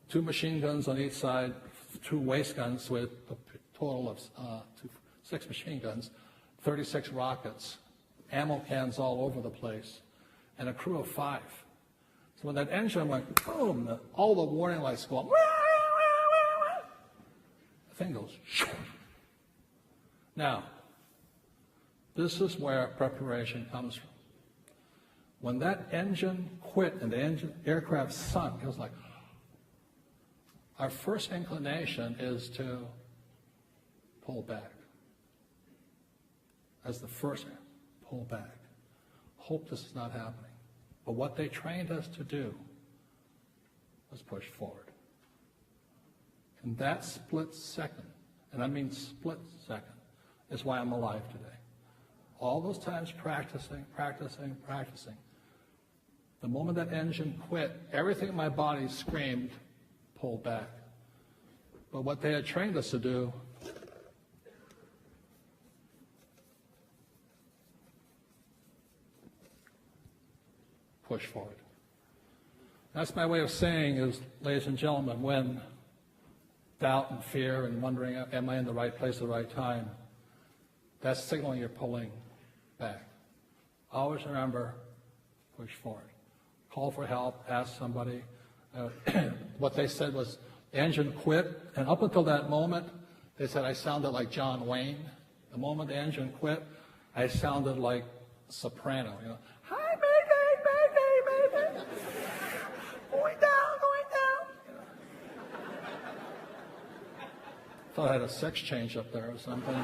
2 machine guns on each side, 2 waist guns with a total of 6 machine guns, 36 rockets, ammo cans all over the place, and a crew of 5. So when that engine went boom, all the warning lights go on. The thing goes. Shoo. Now, this is where preparation comes from. When that engine quit and the aircraft sunk, it was like, our first inclination is to pull back. As the first, pull back. Hope this is not happening. But what they trained us to do was push forward. And that split second, and I mean split second, is why I'm alive today. All those times practicing. The moment that engine quit, everything in my body screamed, pull back. But what they had trained us to do, push forward. That's my way of saying is, ladies and gentlemen, when doubt and fear and wondering, am I in the right place at the right time, that's signaling you're pulling back. Always remember, push forward. Call for help, ask somebody. What they said was, the engine quit, and up until that moment, they said I sounded like John Wayne. The moment the engine quit, I sounded like soprano, Hi, Mayday. Going down. Thought I had a sex change up there or something.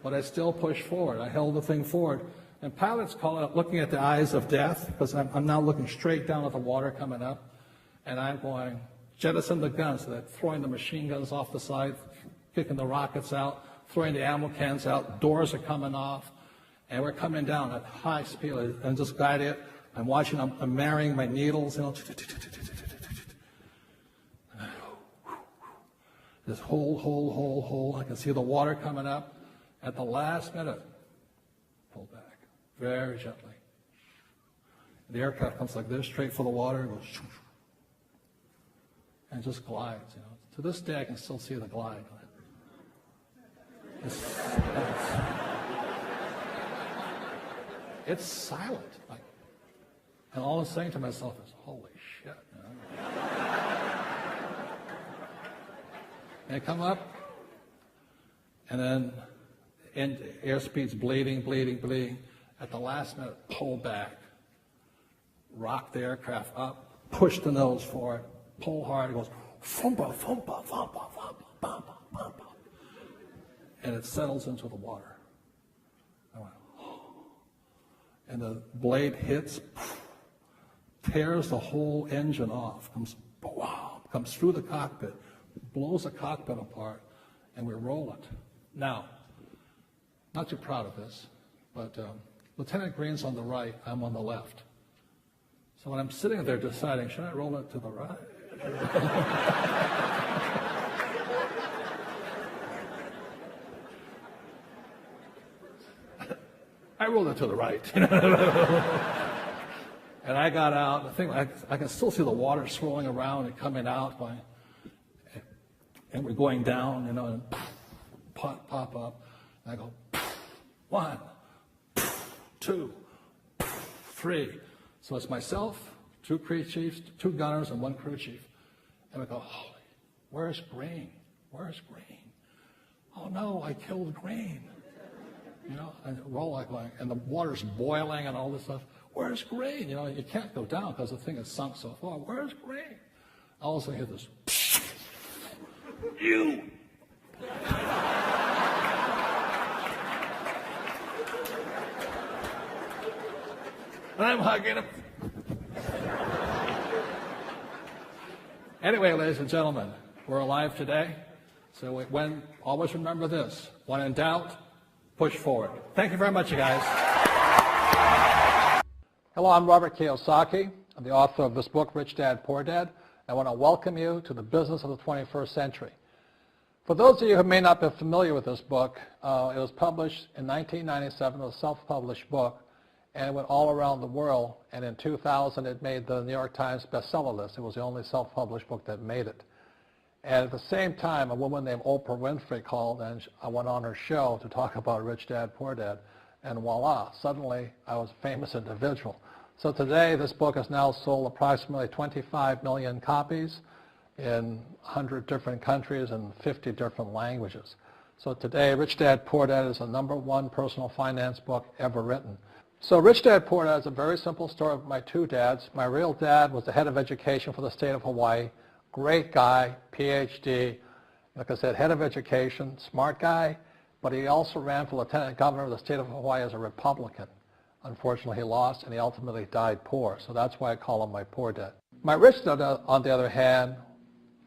But I still pushed forward. I held the thing forward. And pilots call it looking at the eyes of death, because I'm now looking straight down at the water coming up, and I'm going, jettison the guns, so that throwing the machine guns off the side, kicking the rockets out, throwing the ammo cans out, doors are coming off, and we're coming down at high speed, and just guide it. I'm watching, I'm marrying my needles, This hole, I can see the water coming up. At the last minute, pull back. Very gently. The aircraft comes like this, straight for the water, and goes, and just glides. To this day, I can still see the glide. It's silent. And all I'm saying to myself is, holy shit. And come up, and then airspeed's bleeding. At the last minute, pull back, rock the aircraft up, push the nose forward, pull hard. It goes, thumpa, thumpa, thumpa, thumpa, thumpa, thumpa. And it settles into the water. I went, oh. And the blade hits, tears the whole engine off, comes through the cockpit, blows the cockpit apart, and we roll it. Now, not too proud of this, but Lieutenant Green's on the right, I'm on the left. So when I'm sitting there deciding, should I roll it to the right? I rolled it to the right. And I got out. The thing, I can still see the water swirling around and coming out. And we're going down, and pop up. And I go, 1, 2, 3. So it's myself, 2 crew chiefs, 2 gunners, and 1 crew chief. And we go, holy, where's Green? Where's Green? Oh no, I killed Green. And roll like, and the water's boiling and all this stuff. Where's Green? You can't go down because the thing is sunk so far. Where's Green? All of a sudden, I hear this. You. And I'm hugging him. Anyway, ladies and gentlemen, we're alive today. So always remember this. When in doubt, push forward. Thank you very much, you guys. Hello, I'm Robert Kiyosaki. I'm the author of this book, Rich Dad, Poor Dad. I want to welcome you to the business of the 21st century. For those of you who may not be familiar with this book, it was published in 1997. It was a self-published book, and it went all around the world. And in 2000, it made the New York Times bestseller list. It was the only self-published book that made it. And at the same time, a woman named Oprah Winfrey called, and I went on her show to talk about Rich Dad, Poor Dad. And voila, suddenly I was a famous individual. So today, this book has now sold approximately 25 million copies in 100 different countries and 50 different languages. So today, Rich Dad, Poor Dad is the #1 personal finance book ever written. So Rich Dad, Poor Dad is a very simple story of my 2 dads. My real dad was the head of education for the state of Hawaii. Great guy, PhD, like I said, head of education, smart guy, but he also ran for lieutenant governor of the state of Hawaii as a Republican. Unfortunately, he lost, and he ultimately died poor, so that's why I call him my poor dad. My rich dad, on the other hand,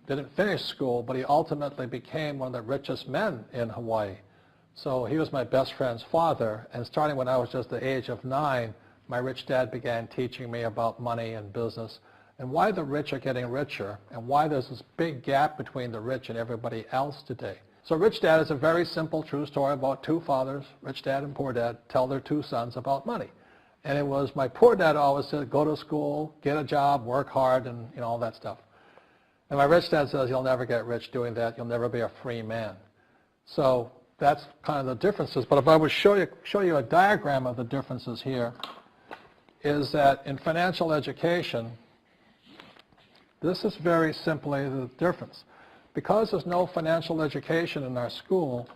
didn't finish school, but he ultimately became one of the richest men in Hawaii. So he was my best friend's father, and starting when I was just the age of 9, my rich dad began teaching me about money and business, and why the rich are getting richer, and why there's this big gap between the rich and everybody else today. So Rich Dad is a very simple, true story about 2 fathers, Rich Dad and Poor Dad, tell their 2 sons about money. And it was my poor dad always said, go to school, get a job, work hard, and all that stuff. And my rich dad says, you'll never get rich doing that. You'll never be a free man. So that's kind of the differences. But if I would show you a diagram of the differences here, is that in financial education, this is very simply the difference. Because there's no financial education in our school,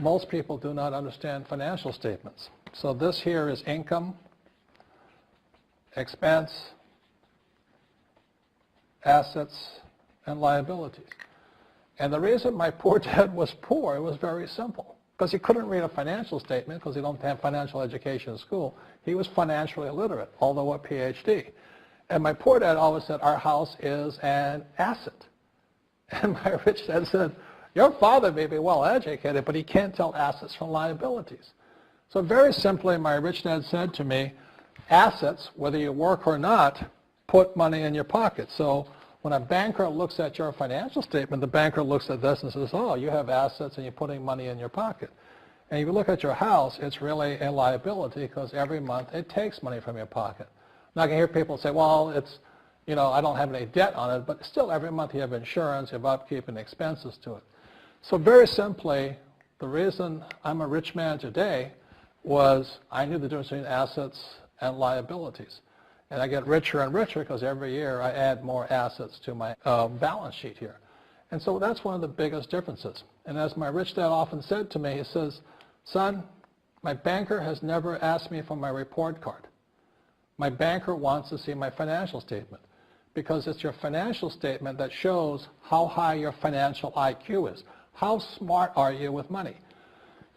most people do not understand financial statements. So this here is income, expense, assets, and liabilities. And the reason my poor dad was poor, it was very simple. Because he couldn't read a financial statement because he don't have financial education in school. He was financially illiterate, although a PhD. And my poor dad always said, our house is an asset. And my rich dad said, your father may be well educated, but he can't tell assets from liabilities. So very simply, my rich dad said to me, assets, whether you work or not, put money in your pocket. So when a banker looks at your financial statement, the banker looks at this and says, oh, you have assets and you're putting money in your pocket. And if you look at your house, it's really a liability because every month it takes money from your pocket. Now I can hear people say, well, it's, I don't have any debt on it, but still every month you have insurance, you have upkeep and expenses to it. So very simply, the reason I'm a rich man today was I knew the difference between assets and liabilities. And I get richer and richer because every year I add more assets to my balance sheet here. And so that's one of the biggest differences. And as my rich dad often said to me, he says, son, my banker has never asked me for my report card. My banker wants to see my financial statement because it's your financial statement that shows how high your financial IQ is. How smart are you with money?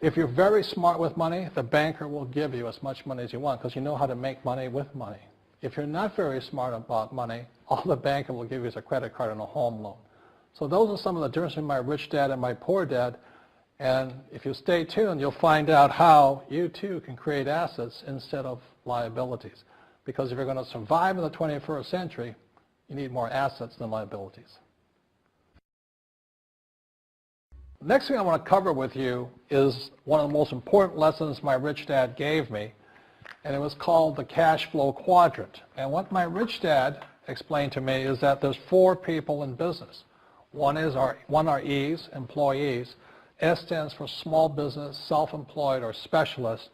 If you're very smart with money, the banker will give you as much money as you want because you know how to make money with money. If you're not very smart about money, all the banker will give you is a credit card and a home loan. So those are some of the differences between my rich dad and my poor dad. And if you stay tuned, you'll find out how you too can create assets instead of liabilities. Because if you're going to survive in the 21st century, you need more assets than liabilities. The next thing I want to cover with you is one of the most important lessons my rich dad gave me, and it was called the cash flow quadrant. And what my rich dad explained to me is that there's 4 people in business. One are E's, employees. S stands for small business, self-employed, or specialist.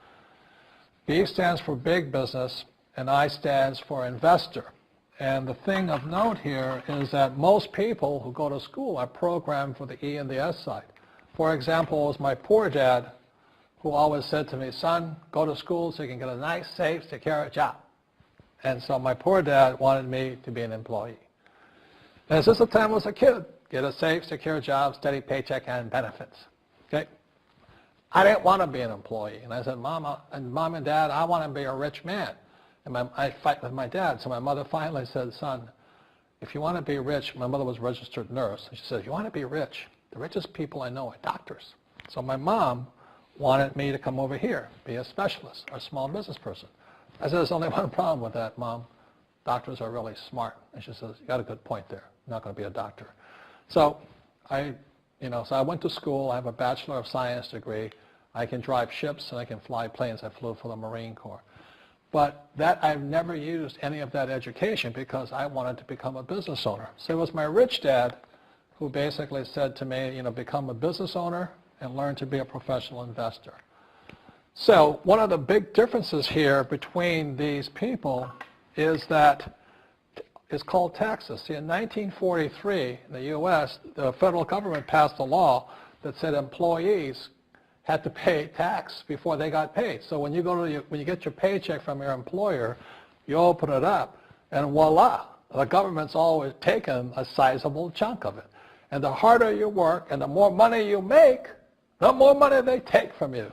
B stands for big business, and I stands for investor. And the thing of note here is that most people who go to school are programmed for the E and the S side. For example, it was my poor dad who always said to me, son, go to school so you can get a nice, safe, secure job. And so my poor dad wanted me to be an employee. And since the time I was a kid, get a safe, secure job, steady paycheck, and benefits. Okay? I didn't want to be an employee. And I said, Mom and Dad, I want to be a rich man. And I fight with my dad. So my mother finally said, son, if you want to be rich, my mother was a registered nurse. And she said, if you want to be rich, the richest people I know are doctors. So my mom wanted me to come over here, be a specialist or a small business person. I said, there's only one problem with that, Mom. Doctors are really smart. And she says, you got a good point there. I'm not going to be a doctor. So I went to school. I have a Bachelor of Science degree. I can drive ships and I can fly planes. I flew for the Marine Corps. But I've never used any of that education because I wanted to become a business owner. So it was my rich dad who basically said to me, become a business owner and learn to be a professional investor. So one of the big differences here between these people is that it's called taxes. See, in 1943, in the U.S., the federal government passed a law that said employees had to pay tax before they got paid. So when you get your paycheck from your employer, you open it up, and voila, the government's always taken a sizable chunk of it. And the harder you work and the more money you make, the more money they take from you.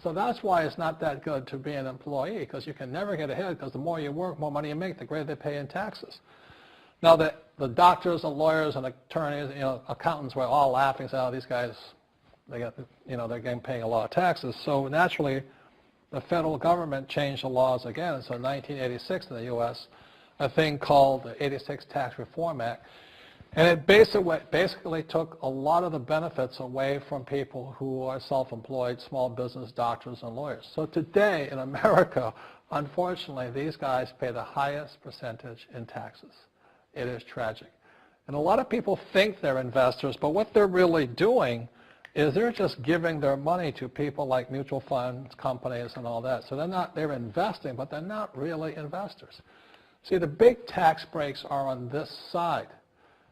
So that's why it's not that good to be an employee, because you can never get ahead, because the more you work, more money you make, the greater they pay in taxes. Now, the doctors and lawyers and attorneys, accountants were all laughing, saying, oh, these guys, they're getting paying a lot of taxes. So naturally, the federal government changed the laws again. So in 1986 in the U.S., a thing called the 86 Tax Reform Act. And it basically took a lot of the benefits away from people who are self-employed, small business, doctors, and lawyers. So today in America, unfortunately, these guys pay the highest percentage in taxes. It is tragic. And a lot of people think they're investors, but what they're really doing is they're just giving their money to people like mutual funds, companies, and all that. So they're investing, but they're not really investors. See, the big tax breaks are on this side.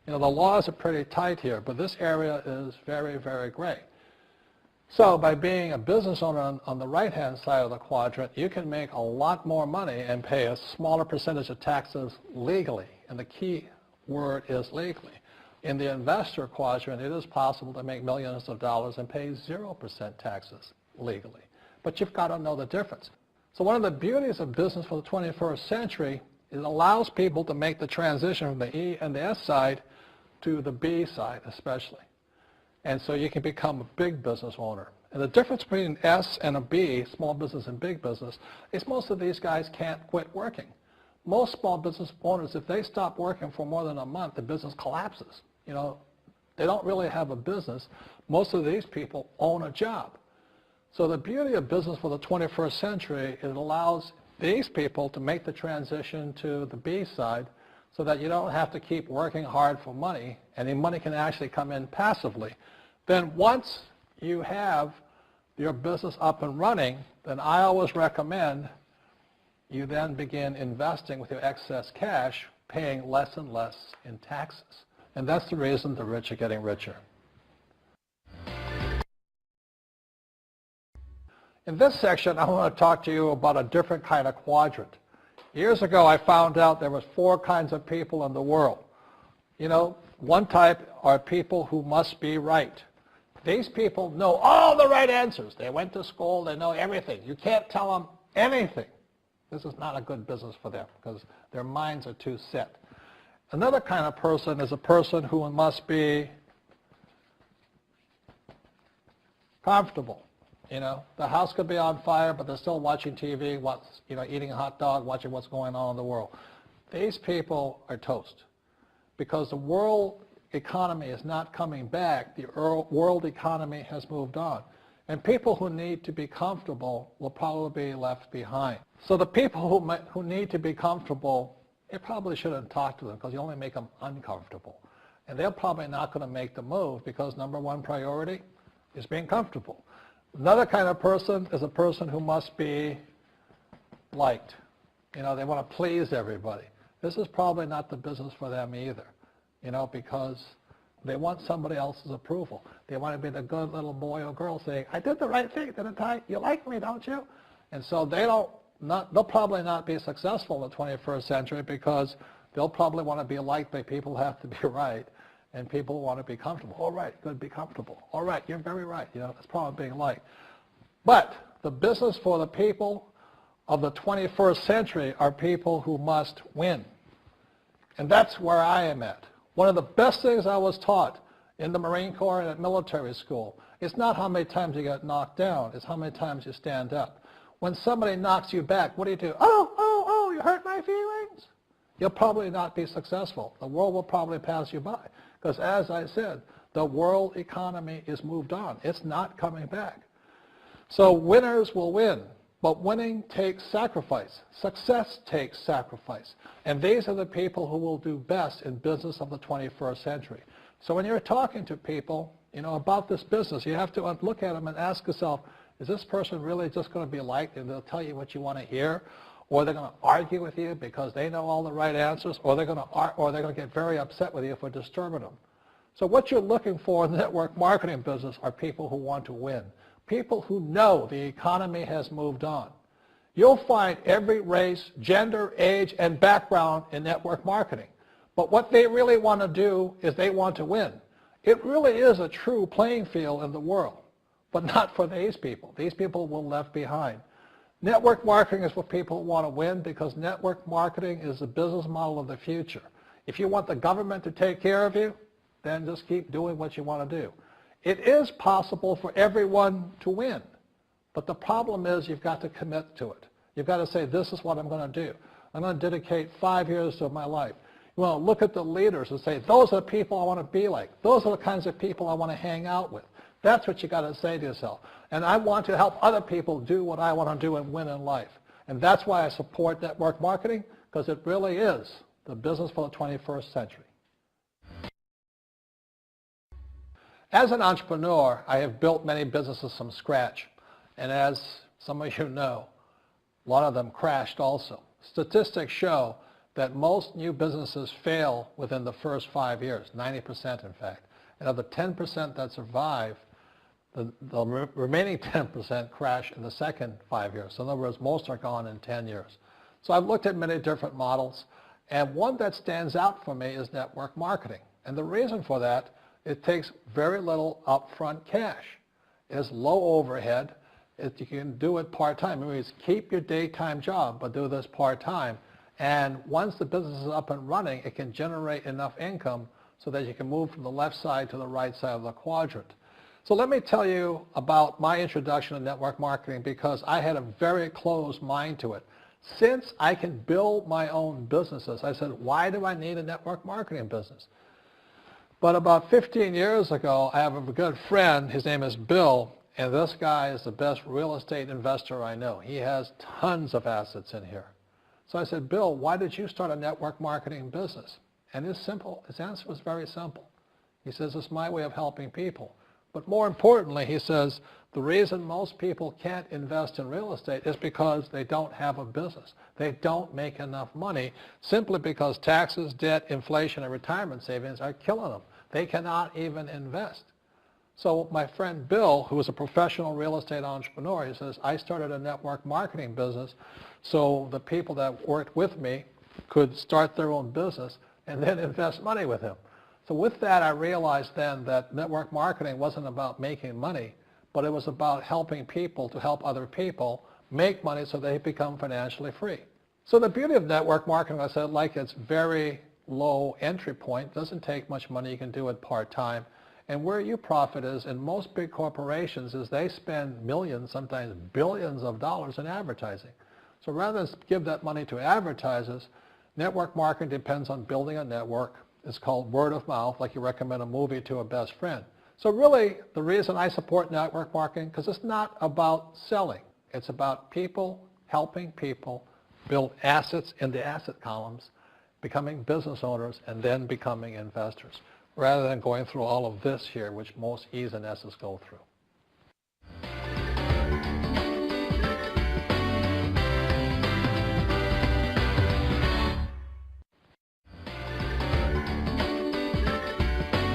The laws are pretty tight here, but this area is very, very gray. So by being a business owner on the right-hand side of the quadrant, you can make a lot more money and pay a smaller percentage of taxes legally. And the key word is legally. In the investor quadrant, it is possible to make millions of dollars and pay 0% taxes legally. But you've got to know the difference. So one of the beauties of business for the 21st century is it allows people to make the transition from the E and the S side to the B side especially. And so you can become a big business owner. And the difference between S and a B, small business and big business, is most of these guys can't quit working. Most small business owners, if they stop working for more than a month, the business collapses. They don't really have a business. Most of these people own a job. So the beauty of business for the 21st century is it allows these people to make the transition to the B side so that you don't have to keep working hard for money, and the money can actually come in passively. Then once you have your business up and running, then I always recommend you then begin investing with your excess cash, paying less and less in taxes. And that's the reason the rich are getting richer. In this section, I want to talk to you about a different kind of quadrant. Years ago, I found out there was 4 kinds of people in the world. You know, one type are people who must be right. These people know all the right answers. They went to school, they know everything. You can't tell them anything. This is not a good business for them because their minds are too set. Another kind of person is a person who must be comfortable. You know, the house could be on fire, but they're still watching TV, eating a hot dog, watching what's going on in the world. These people are toast because the world economy is not coming back. The world economy has moved on. And people who need to be comfortable will probably be left behind. So the people who need to be comfortable, you probably shouldn't talk to them because you only make them uncomfortable. And they're probably not going to make the move because number 1 priority is being comfortable. Another kind of person is a person who must be liked. You know, they want to please everybody. This is probably not the business for them either, you know, because they want somebody else's approval. They want to be the good little boy or girl saying, I did the right thing, didn't I? You like me, don't you? And so they'll probably not be successful in the 21st century because they'll probably want to be liked by people who have to be right. And people want to be comfortable. All right, good, be comfortable. All right, you're very right. You know, that's probably being liked. But the business for the people of the 21st century are people who must win. And that's where I am at. One of the best things I was taught in the Marine Corps and at military school is not how many times you get knocked down, it's how many times you stand up. When somebody knocks you back, what do? Oh, you hurt my feelings? You'll probably not be successful. The world will probably pass you by. Because as I said, the world economy is moved on. It's not coming back. So winners will win, but winning takes sacrifice. Success takes sacrifice. And these are the people who will do best in business of the 21st century. So when you're talking to people, you know, about this business, you have to look at them and ask yourself, is this person really just going to be liked and they'll tell you what you want to hear? Or they're going to argue with you because they know all the right answers, or they're going to get very upset with you for disturbing them. So what you're looking for in the network marketing business are people who want to win, people who know the economy has moved on. You'll find every race, gender, age, and background in network marketing. But what they really want to do is they want to win. It really is a true playing field in the world, but not for these people. These people will be left behind. Network marketing is for people who want to win because network marketing is the business model of the future. If you want the government to take care of you, then just keep doing what you want to do. It is possible for everyone to win, but the problem is you've got to commit to it. You've got to say, this is what I'm going to do. I'm going to dedicate 5 years of my life. You want to look at the leaders and say, those are the people I want to be like. Those are the kinds of people I want to hang out with. That's what you got to say to yourself. And I want to help other people do what I want to do and win in life. And that's why I support network marketing, because it really is the business for the 21st century. As an entrepreneur, I have built many businesses from scratch. And as some of you know, a lot of them crashed also. Statistics show that most new businesses fail within the first 5 years, 90% in fact. And of the 10% that survive, the remaining 10% crash in the second 5 years. So in other words, most are gone in 10 years. So I've looked at many different models, and one that stands out for me is network marketing. And the reason for that, it takes very little upfront cash. It's low overhead. You can do it part-time. It means keep your daytime job, but do this part-time. And once the business is up and running, it can generate enough income so that you can move from the left side to the right side of the quadrant. So let me tell you about my introduction to network marketing, because I had a very closed mind to it. Since I can build my own businesses, I said, why do I need a network marketing business? But about 15 years ago, I have a good friend, his name is Bill, and this guy is the best real estate investor I know. He has tons of assets in here. So I said, Bill, why did you start a network marketing business? And his answer was very simple. He says, it's my way of helping people. But more importantly, he says, the reason most people can't invest in real estate is because they don't have a business. They don't make enough money simply because taxes, debt, inflation, and retirement savings are killing them. They cannot even invest. So my friend Bill, who is a professional real estate entrepreneur, he says, I started a network marketing business so the people that worked with me could start their own business and then invest money with him. So with that, I realized then that network marketing wasn't about making money, but it was about helping people to help other people make money so they become financially free. So the beauty of network marketing, I said, like it's very low entry point, doesn't take much money, you can do it part-time. And where you profit is in most big corporations is they spend millions, sometimes billions of dollars in advertising. So rather than give that money to advertisers, network marketing depends on building a network. It's called word of mouth, like you recommend a movie to a best friend. So really, the reason I support network marketing, because it's not about selling. It's about people helping people build assets in the asset columns, becoming business owners, and then becoming investors, rather than going through all of this here, which most E's and S's go through.